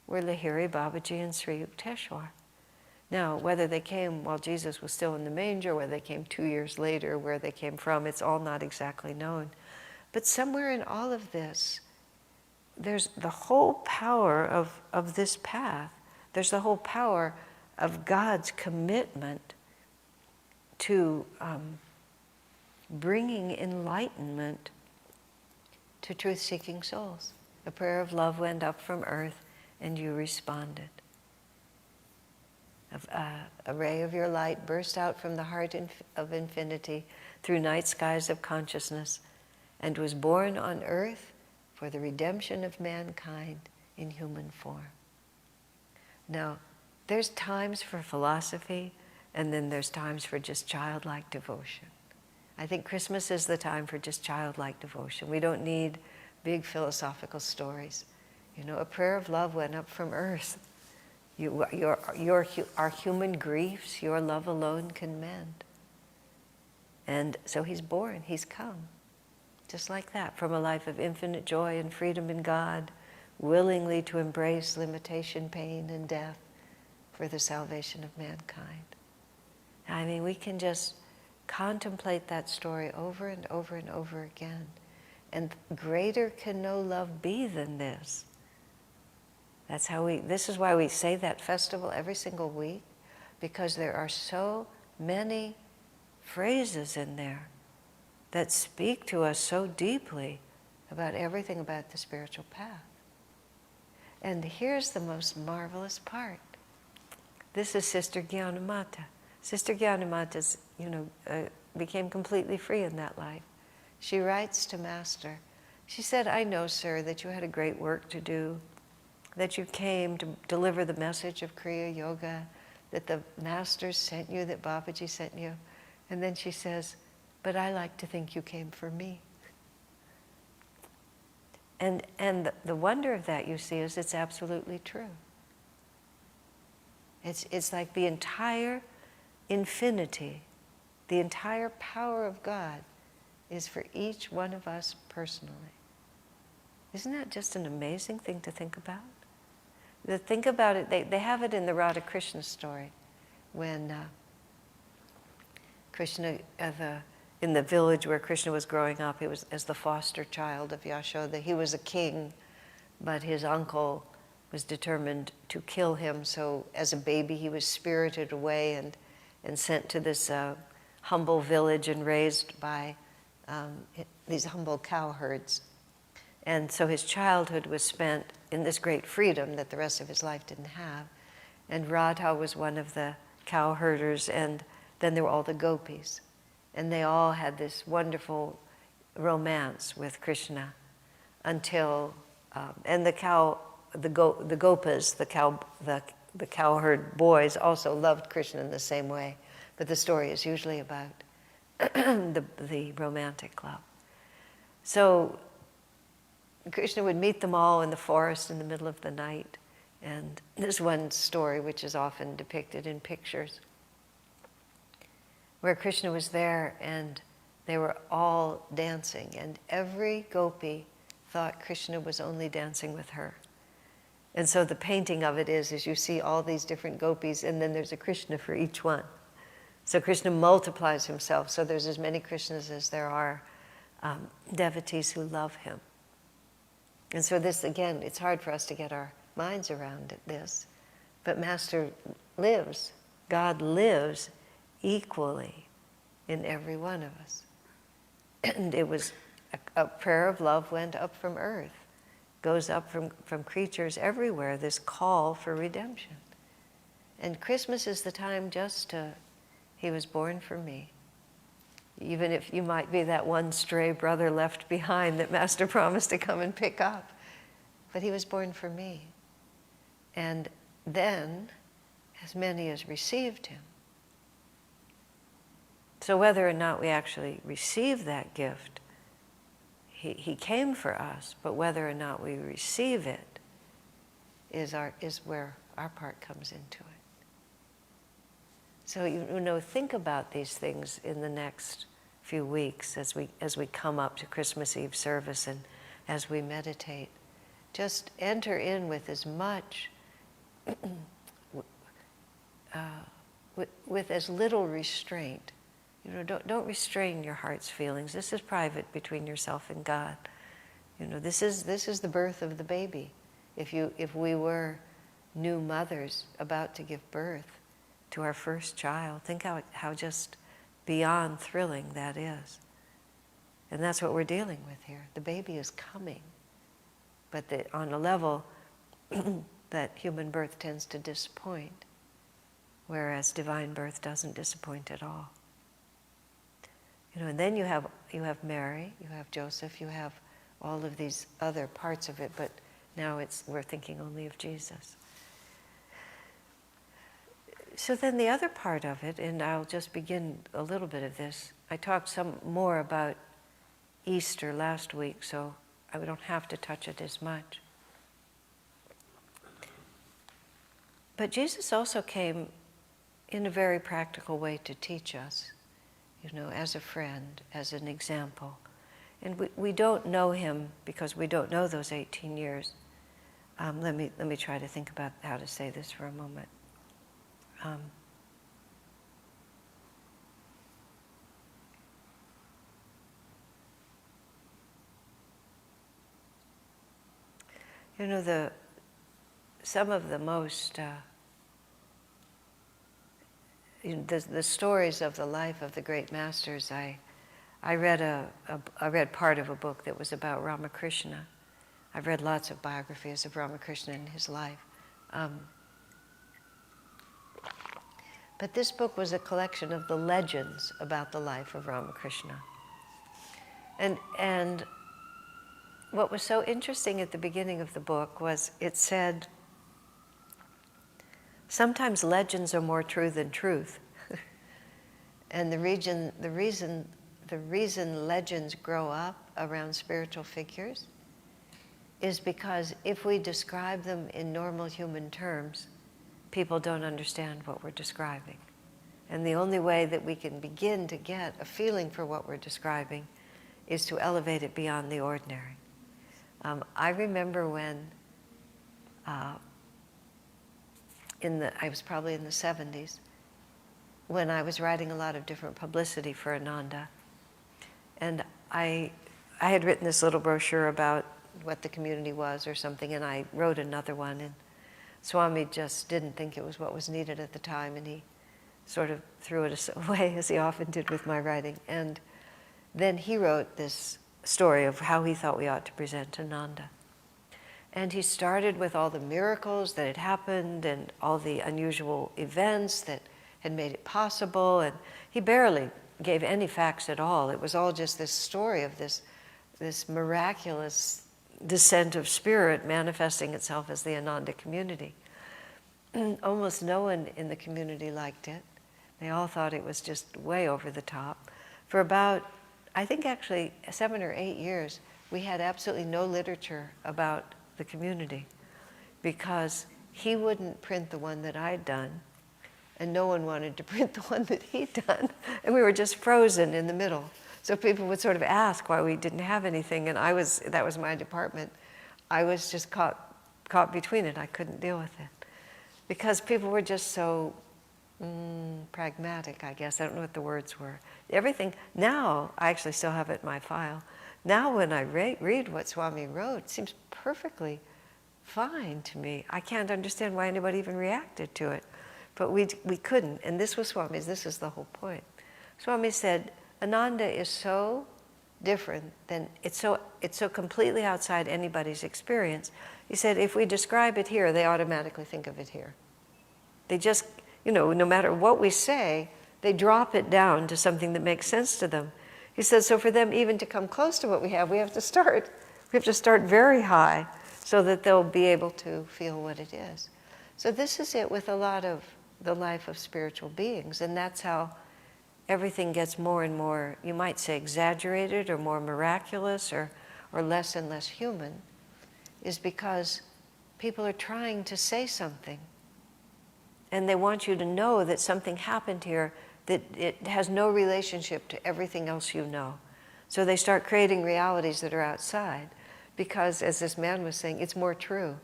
Speaker 2: were Lahiri, Babaji, and Sri Yukteswar. Now, whether they came while Jesus was still in the manger, whether they came 2 years later, where they came from, it's all not exactly known. But somewhere in all of this, there's the whole power of this path. There's the whole power of God's commitment to bringing enlightenment to truth-seeking souls. A prayer of love went up from earth, and you responded. A ray of your light burst out from the heart of infinity through night skies of consciousness, and was born on earth for the redemption of mankind in human form. Now, there's times for philosophy, and then there's times for just childlike devotion. I think Christmas is the time for just childlike devotion. We don't need big philosophical stories. You know, a prayer of love went up from earth. Our human griefs, your love alone can mend. And so he's born, he's come. Just like that, from a life of infinite joy and freedom in God, willingly to embrace limitation, pain, and death for the salvation of mankind. I mean, we can just contemplate that story over and over and over again. And greater can no love be than this. This is why we say that festival every single week, because there are so many phrases in there that speak to us so deeply about everything about the spiritual path. And here's the most marvelous part. This is Sister Gyanamata. Sister Gyanamata, became completely free in that life. She writes to Master. She said, "I know, sir, that you had a great work to do, that you came to deliver the message of Kriya Yoga, that the Masters sent you, that Babaji sent you." And then she says, "But I like to think you came for me." And the wonder of that, you see, is it's absolutely true. It's like the entire infinity, the entire power of God is for each one of us personally. Isn't that just an amazing thing to think about? Think about it, they have it in the Radha Krishna story, when Krishna, in the village where Krishna was growing up, he was as the foster child of Yashoda. He was a king, but his uncle was determined to kill him, so as a baby he was spirited away and sent to this humble village and raised by these humble cowherds. And so his childhood was spent in this great freedom that the rest of his life didn't have. And Radha was one of the cowherders, and then there were all the gopis. And they all had this wonderful romance with Krishna until, and the gopas, the cowherd boys also loved Krishna in the same way. But the story is usually about the romantic love. So Krishna would meet them all in the forest in the middle of the night. And there's one story which is often depicted in pictures, where Krishna was there and they were all dancing, and every gopi thought Krishna was only dancing with her. And so the painting of it is you see all these different gopis, and then there's a Krishna for each one. So Krishna multiplies himself, so there's as many Krishnas as there are devotees who love him. And so this, again, it's hard for us to get our minds around this, but Master lives, God lives equally in every one of us. And it was a prayer of love went up from earth, goes up from creatures everywhere, this call for redemption. And Christmas is the time just to, he was born for me. Even if you might be that one stray brother left behind that Master promised to come and pick up. But he was born for me. And then, as many as received him. So whether or not we actually receive that gift, he came for us, but whether or not we receive it is where our part comes into it. So think about these things in the next few weeks as we come up to Christmas Eve service, and as we meditate. Just enter in with as much, with as little restraint. You know, don't restrain your heart's feelings. This is private between yourself and God. You know, this is the birth of the baby. If we were new mothers about to give birth to our first child, think how just beyond thrilling that is. And that's what we're dealing with here. The baby is coming, but on a level that human birth tends to disappoint, whereas divine birth doesn't disappoint at all. You know, and then you have Mary, you have Joseph, you have all of these other parts of it, but now we're thinking only of Jesus. So then the other part of it, and I'll just begin a little bit of this. I talked some more about Easter last week, so I don't have to touch it as much. But Jesus also came in a very practical way to teach us, you know, as a friend, as an example. And we don't know him because we don't know those 18 years. Let me try to think about how to say this for a moment. You know, some of the most the stories of the life of the great masters. I read part of a book that was about Ramakrishna. I've read lots of biographies of Ramakrishna and his life. But this book was a collection of the legends about the life of Ramakrishna. And what was so interesting at the beginning of the book was it said, sometimes legends are more true than truth. And the reason legends grow up around spiritual figures is because if we describe them in normal human terms, people don't understand what we're describing. And the only way that we can begin to get a feeling for what we're describing is to elevate it beyond the ordinary. I remember when, I was probably in the 70s, when I was writing a lot of different publicity for Ananda. And I had written this little brochure about what the community was or something, and I wrote another one, and Swami just didn't think it was what was needed at the time, and he sort of threw it away, as he often did with my writing. And then he wrote this story of how he thought we ought to present Ananda. And he started with all the miracles that had happened and all the unusual events that had made it possible, and he barely gave any facts at all. It was all just this story of this miraculous descent of spirit manifesting itself as the Ananda community. Almost no one in the community liked it. They all thought it was just way over the top. For about, I think actually 7 or 8 years, we had absolutely no literature about the community because he wouldn't print the one that I'd done, and no one wanted to print the one that he'd done, and we were just frozen in the middle. So people would sort of ask why we didn't have anything, and that was my department. I was just caught between it. I couldn't deal with it because people were just so pragmatic, I guess. I don't know what the words were. Everything, now, I actually still have it in my file. Now when I read what Swami wrote, it seems perfectly fine to me. I can't understand why anybody even reacted to it. But we couldn't, and this was Swami's, this is the whole point. Swami said, Ananda is so different than, it's so completely outside anybody's experience. He said, if we describe it here, they automatically think of it here. They just, no matter what we say, they drop it down to something that makes sense to them. He says, so for them even to come close to what we have to start very high so that they'll be able to feel what it is. So this is it with a lot of the life of spiritual beings, and that's how everything gets more and more, you might say, exaggerated or more miraculous or less and less human, is because people are trying to say something. And they want you to know that something happened here, that it has no relationship to everything else you know. So they start creating realities that are outside, because, as this man was saying, it's more true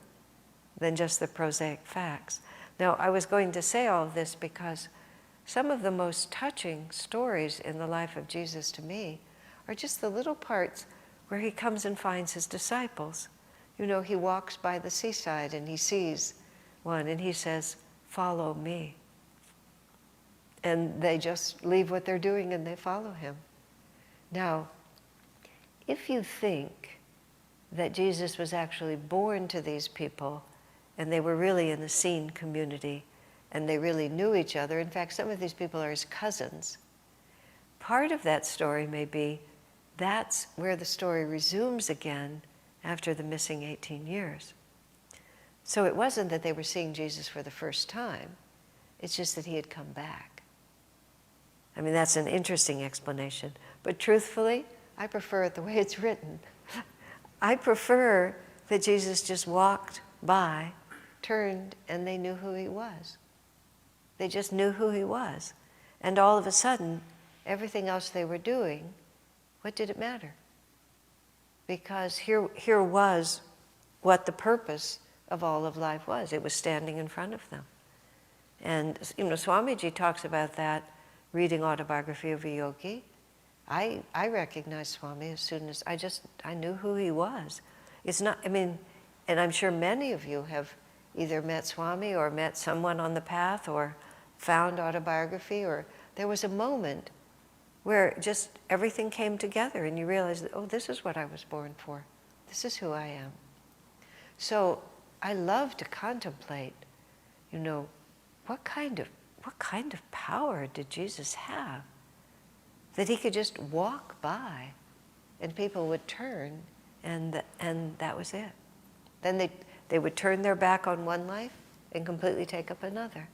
Speaker 2: than just the prosaic facts. Now, I was going to say all of this because some of the most touching stories in the life of Jesus to me are just the little parts where he comes and finds his disciples. You know, he walks by the seaside and he sees one and he says, "Follow me." And they just leave what they're doing and they follow him. Now, if you think that Jesus was actually born to these people and they were really in the scene community and they really knew each other, in fact, some of these people are his cousins, part of that story may be that's where the story resumes again after the missing 18 years. So it wasn't that they were seeing Jesus for the first time, it's just that he had come back. I mean, that's an interesting explanation. But truthfully, I prefer it the way it's written. I prefer that Jesus just walked by, turned, and they knew who he was. They just knew who he was. And all of a sudden, everything else they were doing, what did it matter? Because here was what the purpose of all of life was. It was standing in front of them. And, you know, Swamiji talks about that, reading Autobiography of a Yogi. I recognized Swami as soon as I knew who he was. It's not, I mean, and I'm sure many of you have either met Swami or met someone on the path or found autobiography, or there was a moment where just everything came together and you realized, oh, this is what I was born for. This is who I am. So I love to contemplate, you know, what kind of power did Jesus have? That he could just walk by and people would turn and that was it. Then they would turn their back on one life and completely take up another.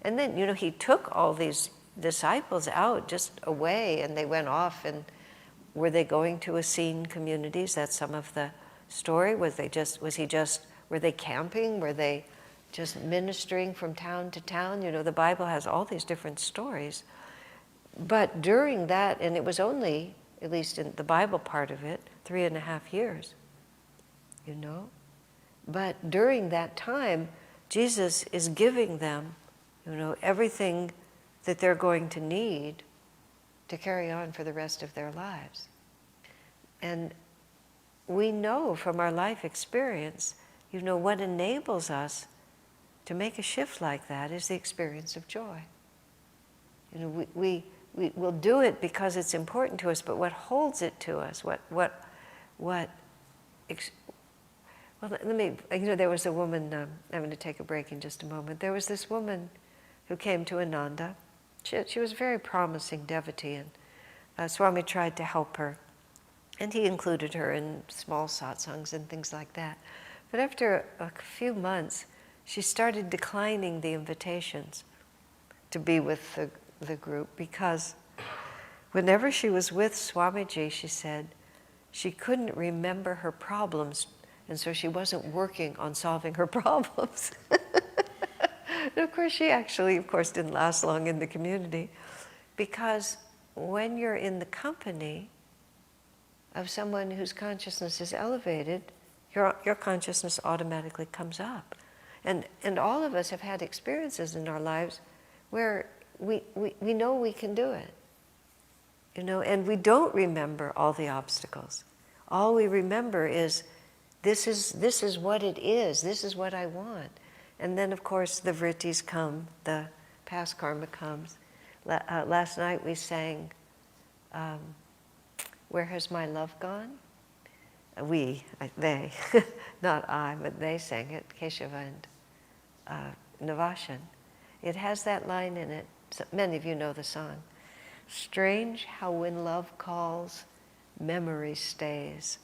Speaker 2: And then, you know, he took all these disciples out just away and they went off, and were they going to Essene communities? That's some of the story. Were they camping? Were they just ministering from town to town? You know, the Bible has all these different stories. But during that, and it was only, at least in the Bible part of it, 3.5 years, you know? But during that time, Jesus is giving them, you know, everything that they're going to need to carry on for the rest of their lives. And we know from our life experience, you know, what enables us to make a shift like that is the experience of joy. You know, we will do it because it's important to us, but what holds it to us, well, let me, you know, there was a woman, I'm going to take a break in just a moment. There was this woman who came to Ananda. She was a very promising devotee, and Swami tried to help her. And he included her in small satsangs and things like that. But after a few months, she started declining the invitations to be with the group, because whenever she was with Swamiji, she said, she couldn't remember her problems, and so she wasn't working on solving her problems. And of course, she actually, of course, didn't last long in the community, because when you're in the company of someone whose consciousness is elevated, your consciousness automatically comes up. And all of us have had experiences in our lives where we know we can do it, you know, and we don't remember all the obstacles. All we remember is, this is what it is, this is what I want. And then, of course, the vrittis come, the past karma comes. Last night we sang, Where Has My Love Gone? They, not I, but they sang it, Keshava and Navashan. It has that line in it, so many of you know the song. Strange how when love calls, memory stays,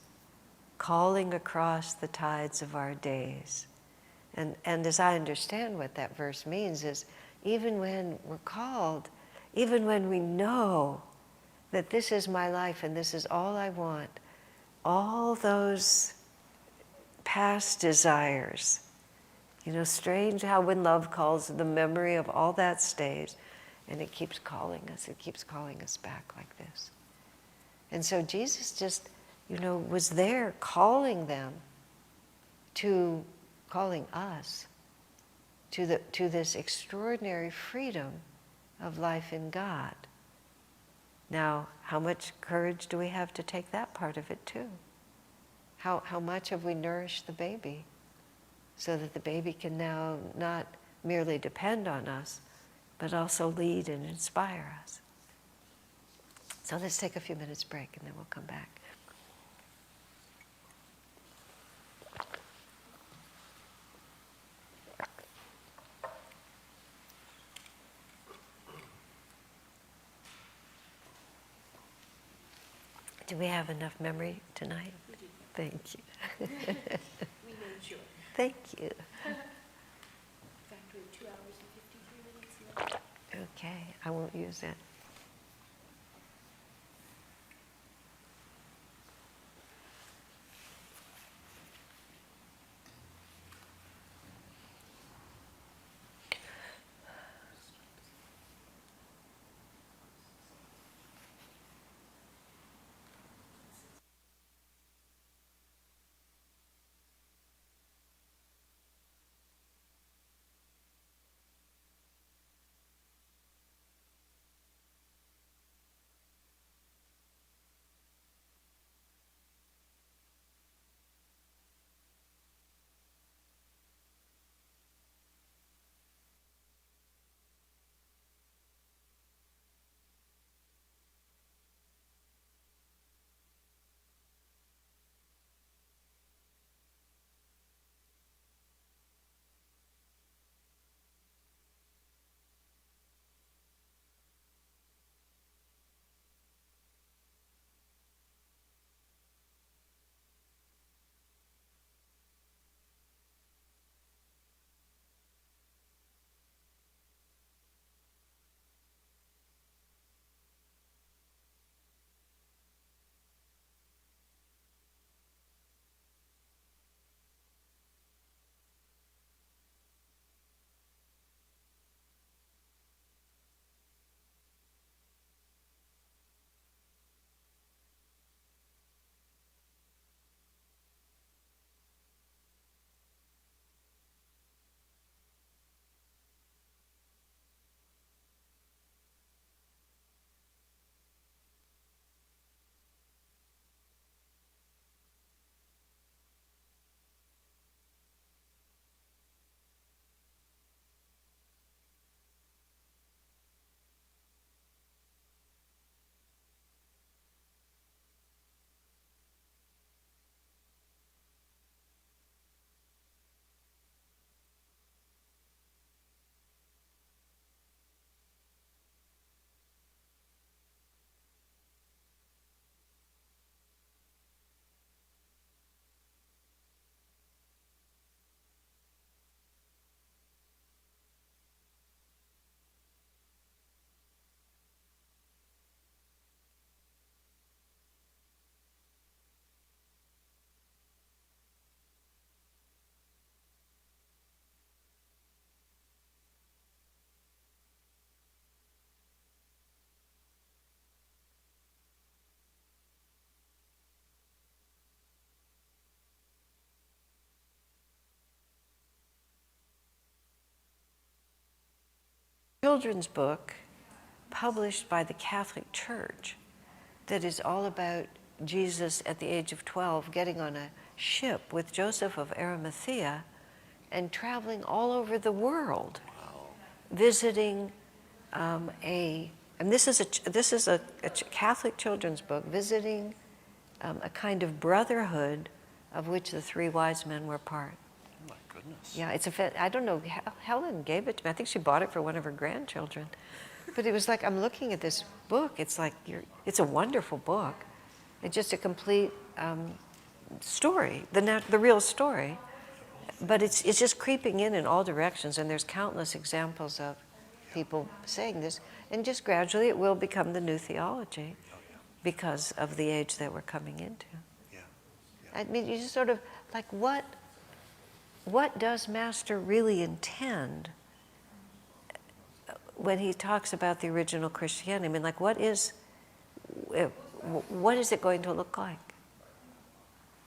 Speaker 2: calling across the tides of our days. And as I understand what that verse means is, even when we're called, even when we know that this is my life and this is all I want, all those past desires, you know, strange how when love calls, the memory of all that stays, and it keeps calling us back like this. And so Jesus just was there calling them calling us to this extraordinary freedom of life in God. Now, how much courage do we have to take that part of it too? How much have we nourished the baby so that the baby can now not merely depend on us, but also lead and inspire us? So let's take a few minutes break and then we'll come back. Do we have enough memory tonight?
Speaker 4: We do.
Speaker 2: Thank you.
Speaker 4: We made sure.
Speaker 2: Thank you.
Speaker 4: In fact, we have 2 hours and 53 minutes left.
Speaker 2: Okay, I won't use it. Children's book published by the Catholic Church that is all about Jesus at the age of 12 getting on a ship with Joseph of Arimathea and traveling all over the world, visiting and this is a Catholic children's book, visiting a kind of brotherhood of which the three wise men were part.
Speaker 3: Oh my goodness.
Speaker 2: Yeah, I don't know, Helen gave it to me. I think she bought it for one of her grandchildren. But it was like, I'm looking at this book, it's like, it's a wonderful book. It's just a complete story, the real story. But it's just creeping in all directions, and there's countless examples of people saying this. And just gradually it will become the new theology because of the age that we're coming into.
Speaker 3: Yeah.
Speaker 2: I mean, you just sort of, like, what does Master really intend when he talks about the original Christianity? I mean, like, what is it going to look like?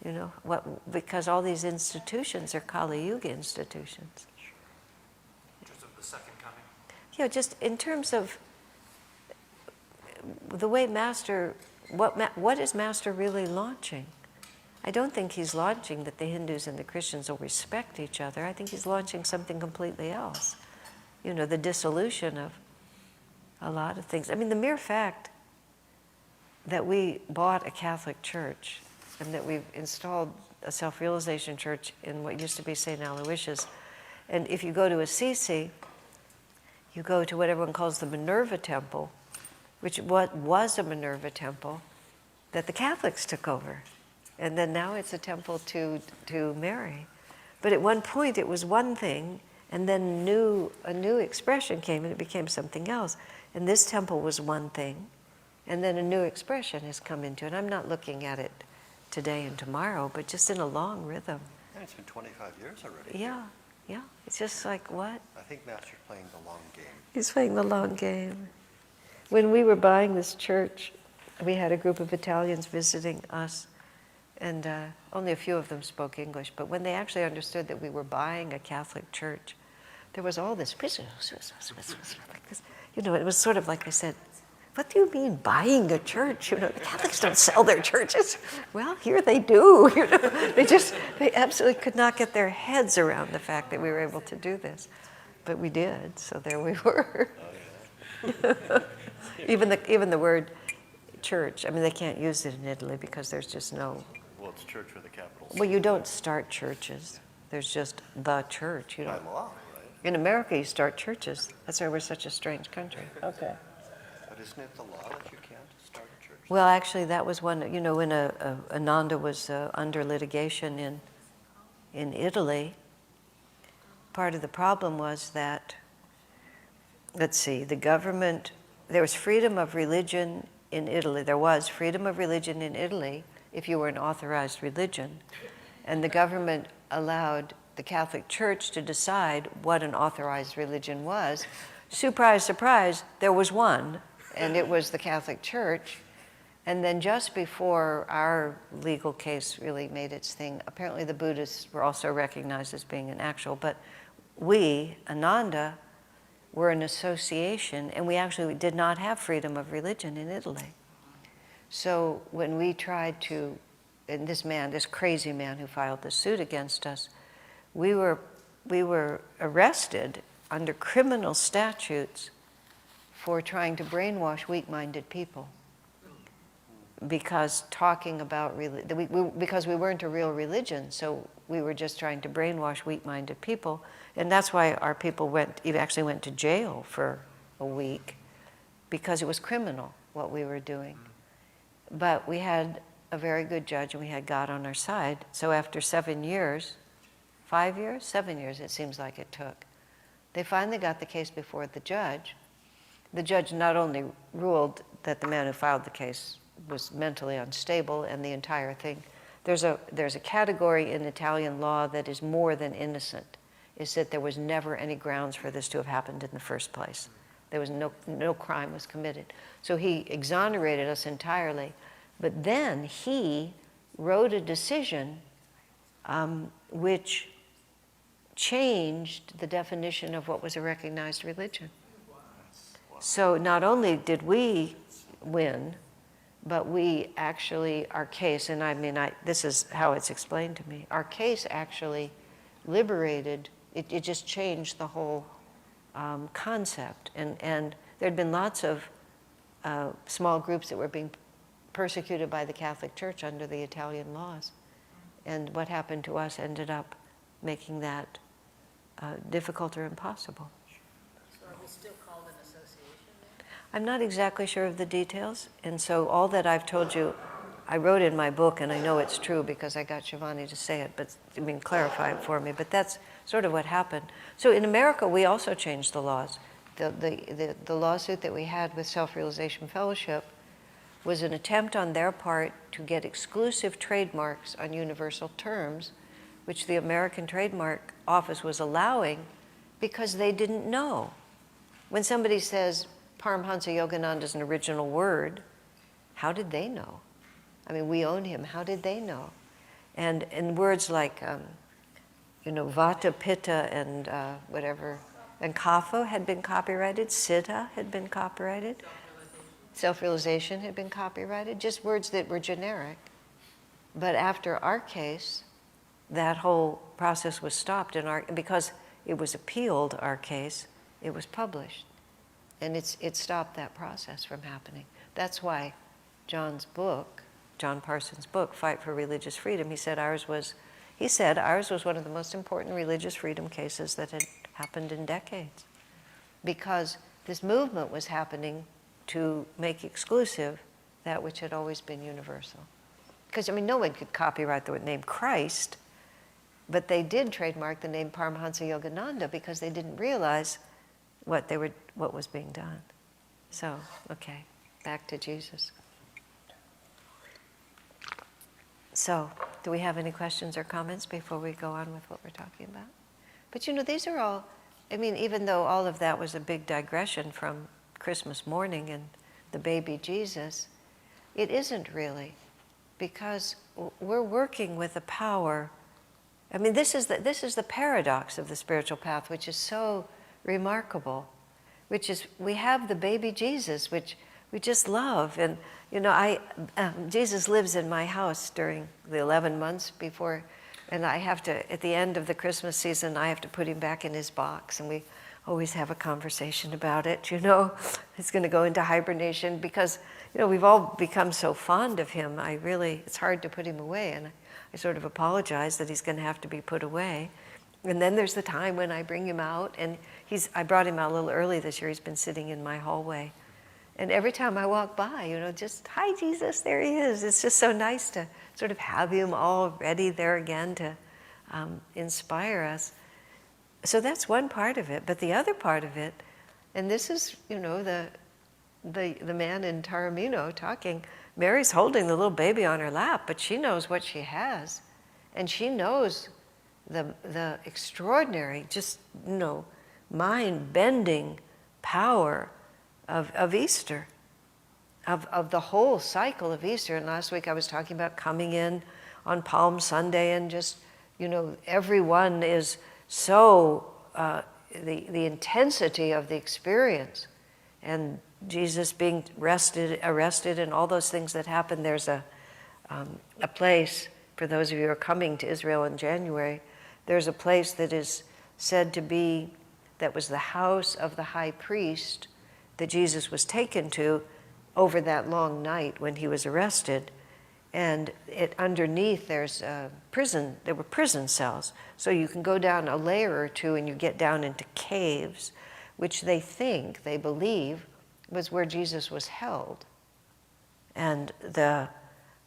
Speaker 2: You know, because all these institutions are Kali Yuga institutions.
Speaker 3: In terms of the second coming?
Speaker 2: Yeah, just in terms of the way Master, what is Master really launching? I don't think he's launching that the Hindus and the Christians will respect each other. I think he's launching something completely else. You know, the dissolution of a lot of things. I mean, the mere fact that we bought a Catholic church and that we've installed a self-realization church in what used to be St. Aloysius. And if you go to Assisi, you go to what everyone calls the Minerva Temple, which was a Minerva Temple that the Catholics took over. And then now it's a temple to Mary. But at one point it was one thing, and then a new expression came and it became something else. And this temple was one thing, and then a new expression has come into it. I'm not looking at it today and tomorrow, but just in a long rhythm.
Speaker 5: Yeah, it's been 25 years already.
Speaker 2: Yeah, yeah. It's just like, what?
Speaker 5: I think Master's playing the long game.
Speaker 2: He's playing the long game. When we were buying this church, we had a group of Italians visiting us, and only a few of them spoke English. But when they actually understood that we were buying a Catholic church, there was all this, you know, it was sort of like they said, what do you mean buying a church? You know, the Catholics don't sell their churches. Well, here they do. You know, they absolutely could not get their heads around the fact that we were able to do this, but we did. So there we were. Even the word church. I mean, they can't use it in Italy because there's just no.
Speaker 5: Well, it's church with a capital C.
Speaker 2: Well, you don't start churches. There's just the church. You
Speaker 5: By
Speaker 2: don't.
Speaker 5: law, right?
Speaker 2: In America, you start churches. That's why we're such a strange country. Okay.
Speaker 5: But isn't it the law that you can't start a church?
Speaker 2: Well, actually, that was one, you know, when Ananda was under litigation in Italy, part of the problem was that, let's see, the government, there was freedom of religion in Italy. There was freedom of religion in Italy if you were an authorized religion. And the government allowed the Catholic Church to decide what an authorized religion was. Surprise, surprise, there was one. And it was the Catholic Church. And then just before our legal case really made its thing, apparently the Buddhists were also recognized as being an actual, but we, Ananda, were an association, and we actually did not have freedom of religion in Italy. So when we tried to, and this crazy man who filed the suit against us, we were arrested under criminal statutes for trying to brainwash weak-minded people, because talking about because we weren't a real religion, so we were just trying to brainwash weak-minded people, and that's why our people actually went to jail for a week, because it was criminal what we were doing. But we had a very good judge, and we had God on our side. So after 7 years, 5 years, 7 years, it seems like it took, they finally got the case before the judge. The judge not only ruled that the man who filed the case was mentally unstable and the entire thing. There's a category in Italian law that is more than innocent, is that there was never any grounds for this to have happened in the first place. There was no crime was committed. So he exonerated us entirely. But then he wrote a decision which changed the definition of what was a recognized religion. So not only did we win, but we actually, our case, and I mean, this is how it's explained to me, our case actually liberated, it just changed the whole concept. And there'd been lots of small groups that were being persecuted by the Catholic Church under the Italian laws. And what happened to us ended up making that difficult or impossible.
Speaker 6: So are we still called an association then?
Speaker 2: I'm not exactly sure of the details, and so all that I've told you, I wrote in my book, and I know it's true because I got Shivani to say it, but clarify it for me, but that's sort of what happened. So in America, we also changed the laws. The lawsuit that we had with Self-Realization Fellowship was an attempt on their part to get exclusive trademarks on universal terms, which the American Trademark Office was allowing because they didn't know. When somebody says Paramhansa Yogananda is an original word, how did they know? I mean, we own him. How did they know? And words like, vata, pitta, and whatever, and kapha had been copyrighted, siddha had been copyrighted, self-realization had been copyrighted, just words that were generic. But after our case, that whole process was stopped because it was appealed, our case, it was published. And it stopped that process from happening. That's why John Parsons' book, Fight for Religious Freedom, he said ours was one of the most important religious freedom cases that had happened in decades. Because this movement was happening to make exclusive that which had always been universal. Because, no one could copyright the name Christ, but they did trademark the name Paramahansa Yogananda because they didn't realize what was being done. So, okay, back to Jesus. So, do we have any questions or comments before we go on with what we're talking about? But these are all, even though all of that was a big digression from Christmas morning and the baby Jesus, it isn't really, because we're working with a power. This is the paradox of the spiritual path, which is so remarkable, which is we have the baby Jesus, which we just love. And, Jesus lives in my house during the 11 months before, and I have to, at the end of the Christmas season, I have to put him back in his box, and we always have a conversation about it, He's going to go into hibernation because, we've all become so fond of him. It's hard to put him away, and I sort of apologize that he's going to have to be put away. And then there's the time when I bring him out, and I brought him out a little early this year. He's been sitting in my hallway. And every time I walk by, just, hi, Jesus, there he is. It's just so nice to sort of have him all ready there again to inspire us. So that's one part of it. But the other part of it, and this is, the man in Taormino talking, Mary's holding the little baby on her lap, but she knows what she has. And she knows the extraordinary, just, mind-bending power of Easter, of the whole cycle of Easter. And last week I was talking about coming in on Palm Sunday and just, everyone is so, the intensity of the experience and Jesus being arrested and all those things that happen. There's a place, for those of you who are coming to Israel in January, there's a place that is said to be, that was the house of the high priest that Jesus was taken to over that long night when he was arrested. And underneath there's a prison, there were prison cells. So you can go down a layer or two and you get down into caves, which they believe, was where Jesus was held. And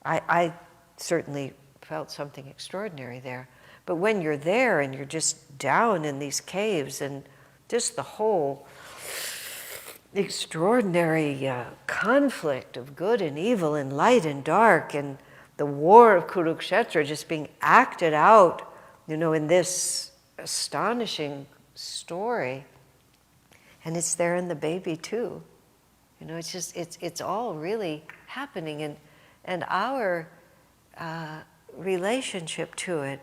Speaker 2: I certainly felt something extraordinary there. But when you're there and you're just down in these caves and just the whole extraordinary conflict of good and evil and light and dark and the war of Kurukshetra just being acted out, in this astonishing story. And it's there in the baby too. It's just, it's all really happening. And our relationship to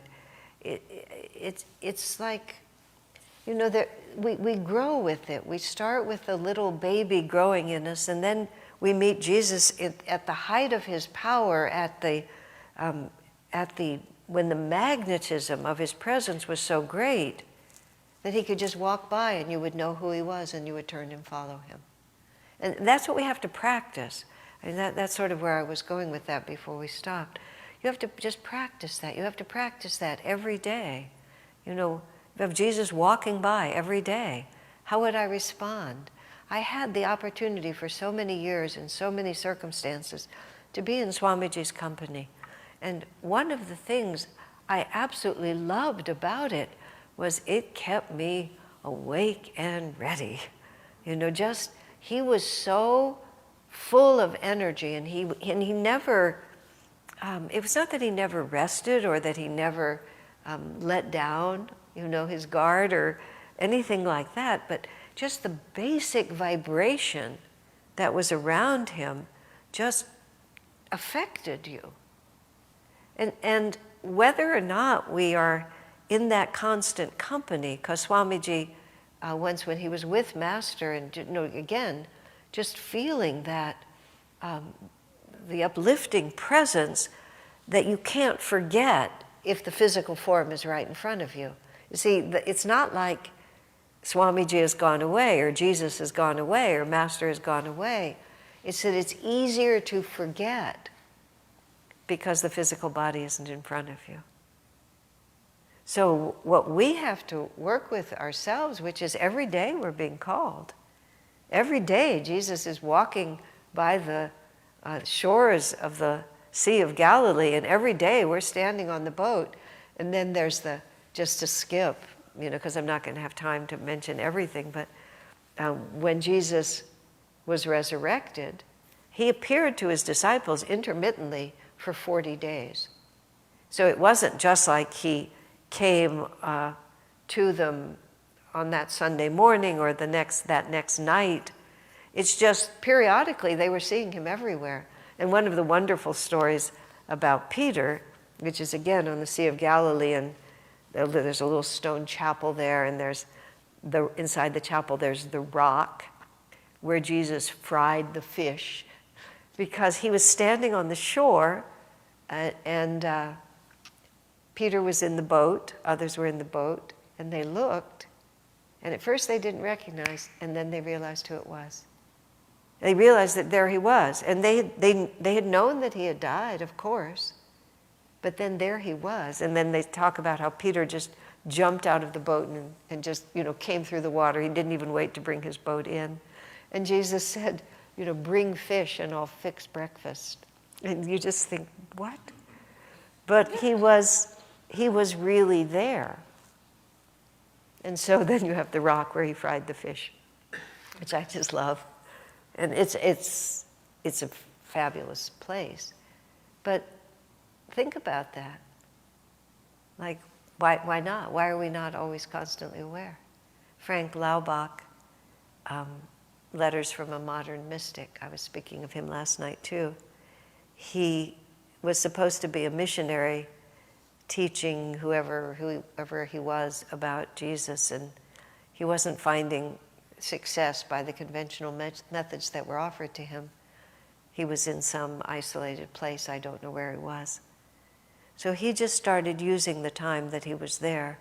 Speaker 2: it's like, we grow with it. We start with the little baby growing in us, and then we meet Jesus at the height of his power, when the magnetism of his presence was so great that he could just walk by and you would know who he was and you would turn and follow him. And that's what we have to practice. That's sort of where I was going with that before we stopped. You have to just practice that. You have to practice that every day. Of Jesus walking by every day, how would I respond? I had the opportunity for so many years in so many circumstances to be in Swamiji's company. And one of the things I absolutely loved about it was it kept me awake and ready. He was so full of energy, and he never, it was not that he never rested or that he never let down, his guard or anything like that, but just the basic vibration that was around him just affected you. And whether or not we are in that constant company, because Swamiji, once when he was with Master, and again, just feeling that the uplifting presence that you can't forget if the physical form is right in front of you. You see, it's not like Swamiji has gone away, or Jesus has gone away, or Master has gone away. It's that it's easier to forget because the physical body isn't in front of you. So what we have to work with ourselves, which is every day we're being called. Every day Jesus is walking by the shores of the Sea of Galilee, and every day we're standing on the boat, and then there's just to skip, because I'm not going to have time to mention everything, but when Jesus was resurrected, he appeared to his disciples intermittently for 40 days. So it wasn't just like he came to them on that Sunday morning or that next night. It's just periodically they were seeing him everywhere. And one of the wonderful stories about Peter, which is again on the Sea of Galilee, and there's a little stone chapel there, and inside the chapel there's the rock where Jesus fried the fish, because he was standing on the shore, and Peter was in the boat, others were in the boat, and they looked, and at first they didn't recognize, and then they realized who it was. They realized that there he was, and they had known that he had died, of course, but then there he was. And then they talk about how Peter just jumped out of the boat and just, came through the water. He didn't even wait to bring his boat in. And Jesus said, bring fish and I'll fix breakfast. And you just think, what? But he was really there. And so then you have the rock where he fried the fish, which I just love. And it's a fabulous place. But think about that. Like, why not? Why are we not always constantly aware? Frank Laubach, Letters from a Modern Mystic, I was speaking of him last night too. He was supposed to be a missionary teaching whoever he was about Jesus, and he wasn't finding success by the conventional methods that were offered to him. He was in some isolated place, I don't know where he was. So he just started using the time that he was there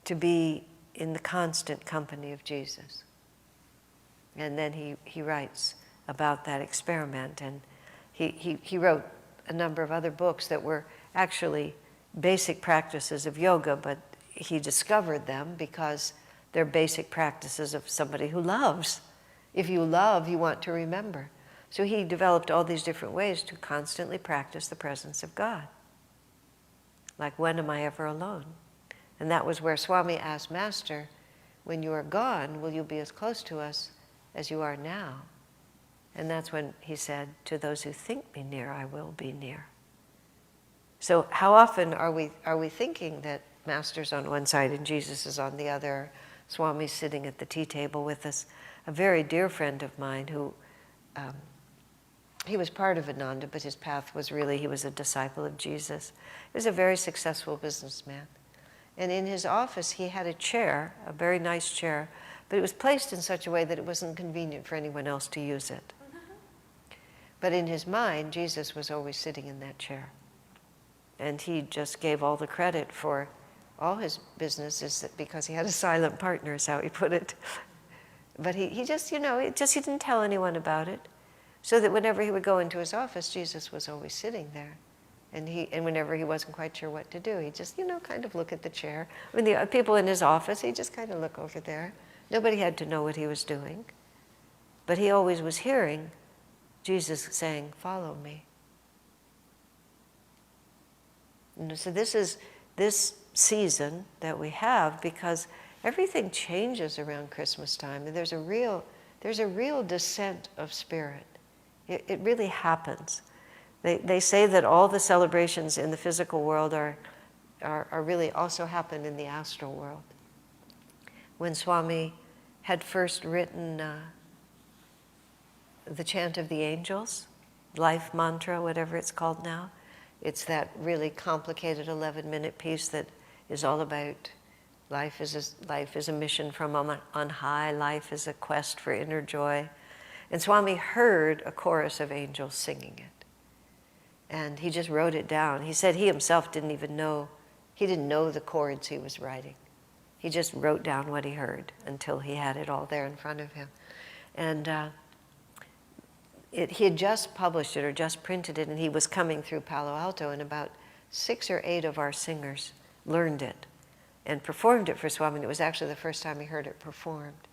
Speaker 2: to be in the constant company of Jesus. And then he writes about that experiment, and he wrote a number of other books that were actually basic practices of yoga, but he discovered them because they're basic practices of somebody who loves. If you love, you want to remember. So he developed all these different ways to constantly practice the presence of God. Like, when am I ever alone? And that was where Swami asked Master, when you are gone, will you be as close to us as you are now? And that's when he said, to those who think me near, I will be near. So how often are we thinking that Master's on one side and Jesus is on the other? Swami's sitting at the tea table with us. A very dear friend of mine who, he was part of Ananda, but his path was really, he was a disciple of Jesus. He was a very successful businessman. And in his office, he had a chair, a very nice chair, but it was placed in such a way that it wasn't convenient for anyone else to use it. But in his mind, Jesus was always sitting in that chair. And he just gave all the credit for all his businesses because he had a silent partner, is how he put it. But he just, he didn't tell anyone about it. So that whenever he would go into his office, Jesus was always sitting there. And whenever he wasn't quite sure what to do, he'd just, kind of look at the chair. When the people in his office, he'd just kind of look over there. Nobody had to know what he was doing. But he always was hearing Jesus saying, follow me. So this is this season that we have, because everything changes around Christmas time. And there's a real descent of spirit. It really happens. They say that all the celebrations in the physical world are really also happen in the astral world. When Swami had first written the chant of the angels, life mantra, whatever it's called now, It's that really complicated 11-minute piece that is all about life is a mission from on high, life is a quest for inner joy. And Swami heard a chorus of angels singing it. And he just wrote it down. He said he himself didn't know the chords he was writing. He just wrote down what he heard until he had it all there in front of him. And he had just published it or just printed it, and he was coming through Palo Alto, and about 6 or 8 of our singers learned it and performed it for Swami. And it was actually the first time he heard it performed.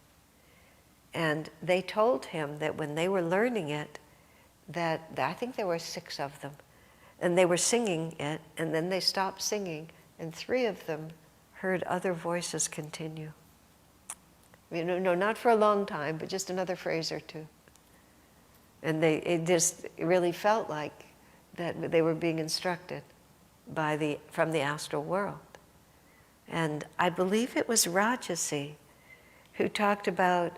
Speaker 2: And they told him that when they were learning it, that I think there were 6 of them, and they were singing it, and then they stopped singing, and 3 of them heard other voices continue. No, not for a long time, but just another phrase or 2. And it just really felt like that they were being instructed from the astral world. And I believe it was Rajasi who talked about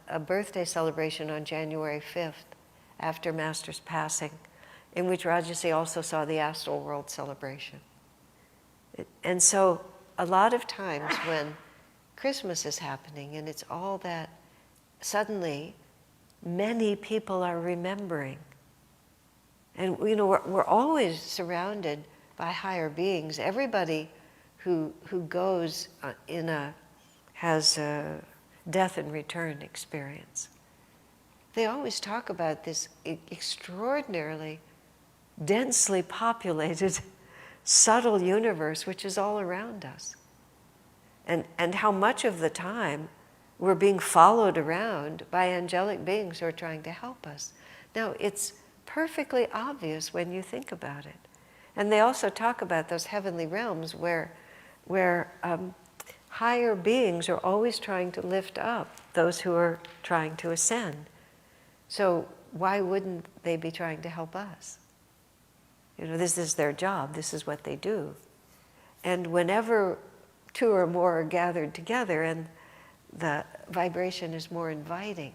Speaker 2: a birthday celebration on January 5th after Master's passing, in which Rajasi also saw the astral world celebration. And so a lot of times when Christmas is happening and it's all that, suddenly many people are remembering. And we're always surrounded by higher beings. Everybody who goes has a death and return experience. They always talk about this extraordinarily densely populated, subtle universe which is all around us. And how much of the time we're being followed around by angelic beings who are trying to help us. Now, it's perfectly obvious when you think about it. And they also talk about those heavenly realms where higher beings are always trying to lift up those who are trying to ascend. So why wouldn't they be trying to help us? This is their job. This is what they do. And whenever 2 or more are gathered together, and the vibration is more inviting.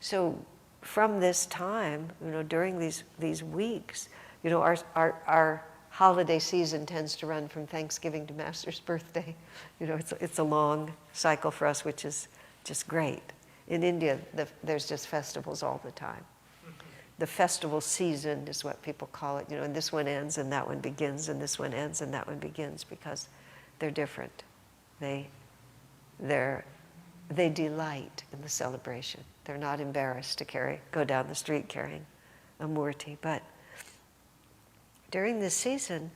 Speaker 2: So from this time, during these weeks, our holiday season tends to run from Thanksgiving to Master's birthday. It's a long cycle for us, which is just great. In India, there's just festivals all the time. The festival season is what people call it. And this one ends and that one begins, and this one ends and that one begins, because they're different. They delight in the celebration. They're not embarrassed to go down the street carrying a murti. But during this season,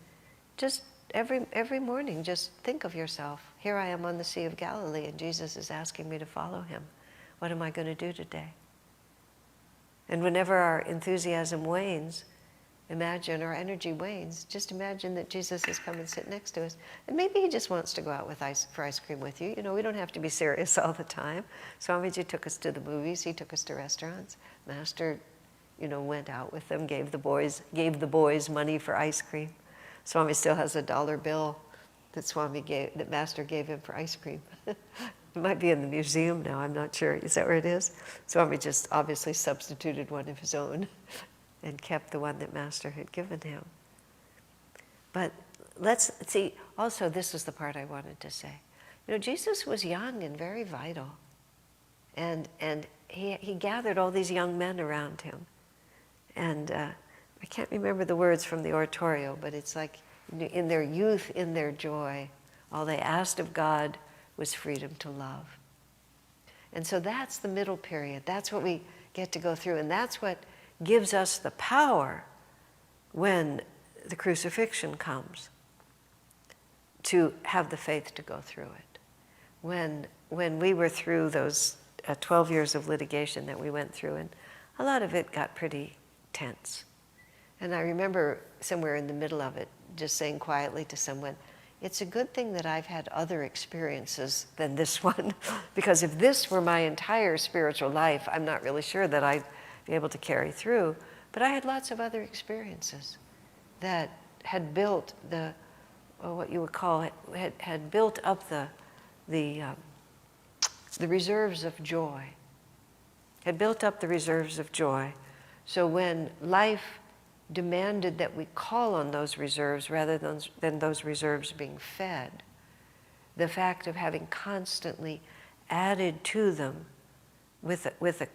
Speaker 2: just every morning, just think of yourself. Here I am on the Sea of Galilee, and Jesus is asking me to follow him. What am I going to do today? And whenever our enthusiasm wanes, our energy wanes, just imagine that Jesus has come and sit next to us. And maybe he just wants to go out for ice cream with you. We don't have to be serious all the time. Swamiji took us to the movies. He took us to restaurants. Master, went out with them, gave the boys money for ice cream. Swami still has a $1 bill that Master gave him for ice cream. It might be in the museum now, I'm not sure. Is that where it is? Swami just obviously substituted one of his own and kept the one that Master had given him. But let's see, also this is the part I wanted to say. Jesus was young and very vital. And he gathered all these young men around him. And I can't remember the words from the oratorio, but it's like, in their youth, in their joy, all they asked of God was freedom to love. And so that's the middle period. That's what we get to go through. And that's what gives us the power when the crucifixion comes to have the faith to go through it. When we were through those 12 years of litigation that we went through, and a lot of it got pretty tense. And I remember somewhere in the middle of it just saying quietly to someone, it's a good thing that I've had other experiences than this one, because if this were my entire spiritual life, I'm not really sure that I'd be able to carry through. But I had lots of other experiences that had built what you would call it, had built up the reserves of joy. Had built up the reserves of joy. So when life demanded that we call on those reserves rather than those reserves being fed. The fact of having constantly added to them with a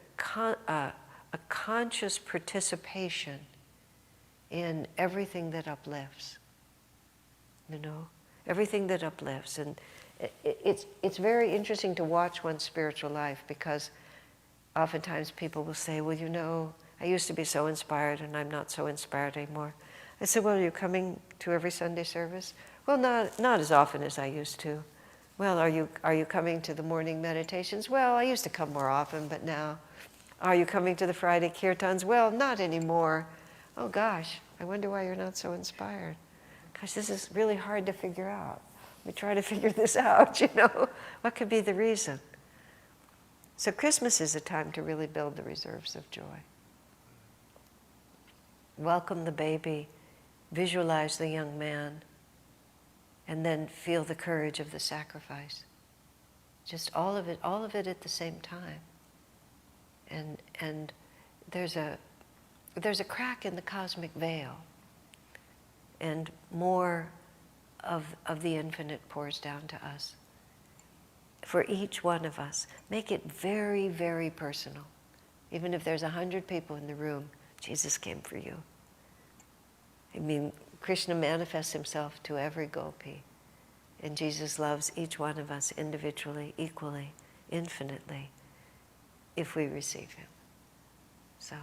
Speaker 2: conscious participation in everything that uplifts, everything that uplifts. And it's very interesting to watch one's spiritual life, because oftentimes people will say, well, I used to be so inspired and I'm not so inspired anymore. I said, well, are you coming to every Sunday service? Well, not as often as I used to. Well, are you coming to the morning meditations? Well, I used to come more often, but now. Are you coming to the Friday kirtans? Well, not anymore. Oh gosh, I wonder why you're not so inspired. Gosh, this is really hard to figure out. We try to figure this out, What could be the reason? So Christmas is a time to really build the reserves of joy. Welcome the baby, visualize the young man, and then feel the courage of the sacrifice. Just all of it at the same time. And there's a crack in the cosmic veil, and more of the infinite pours down to us. For each one of us, make it very, very personal. Even if there's 100 people in the room, Jesus came for you. I mean, Krishna manifests himself to every gopi, and Jesus loves each one of us individually, equally, infinitely, if we receive him. So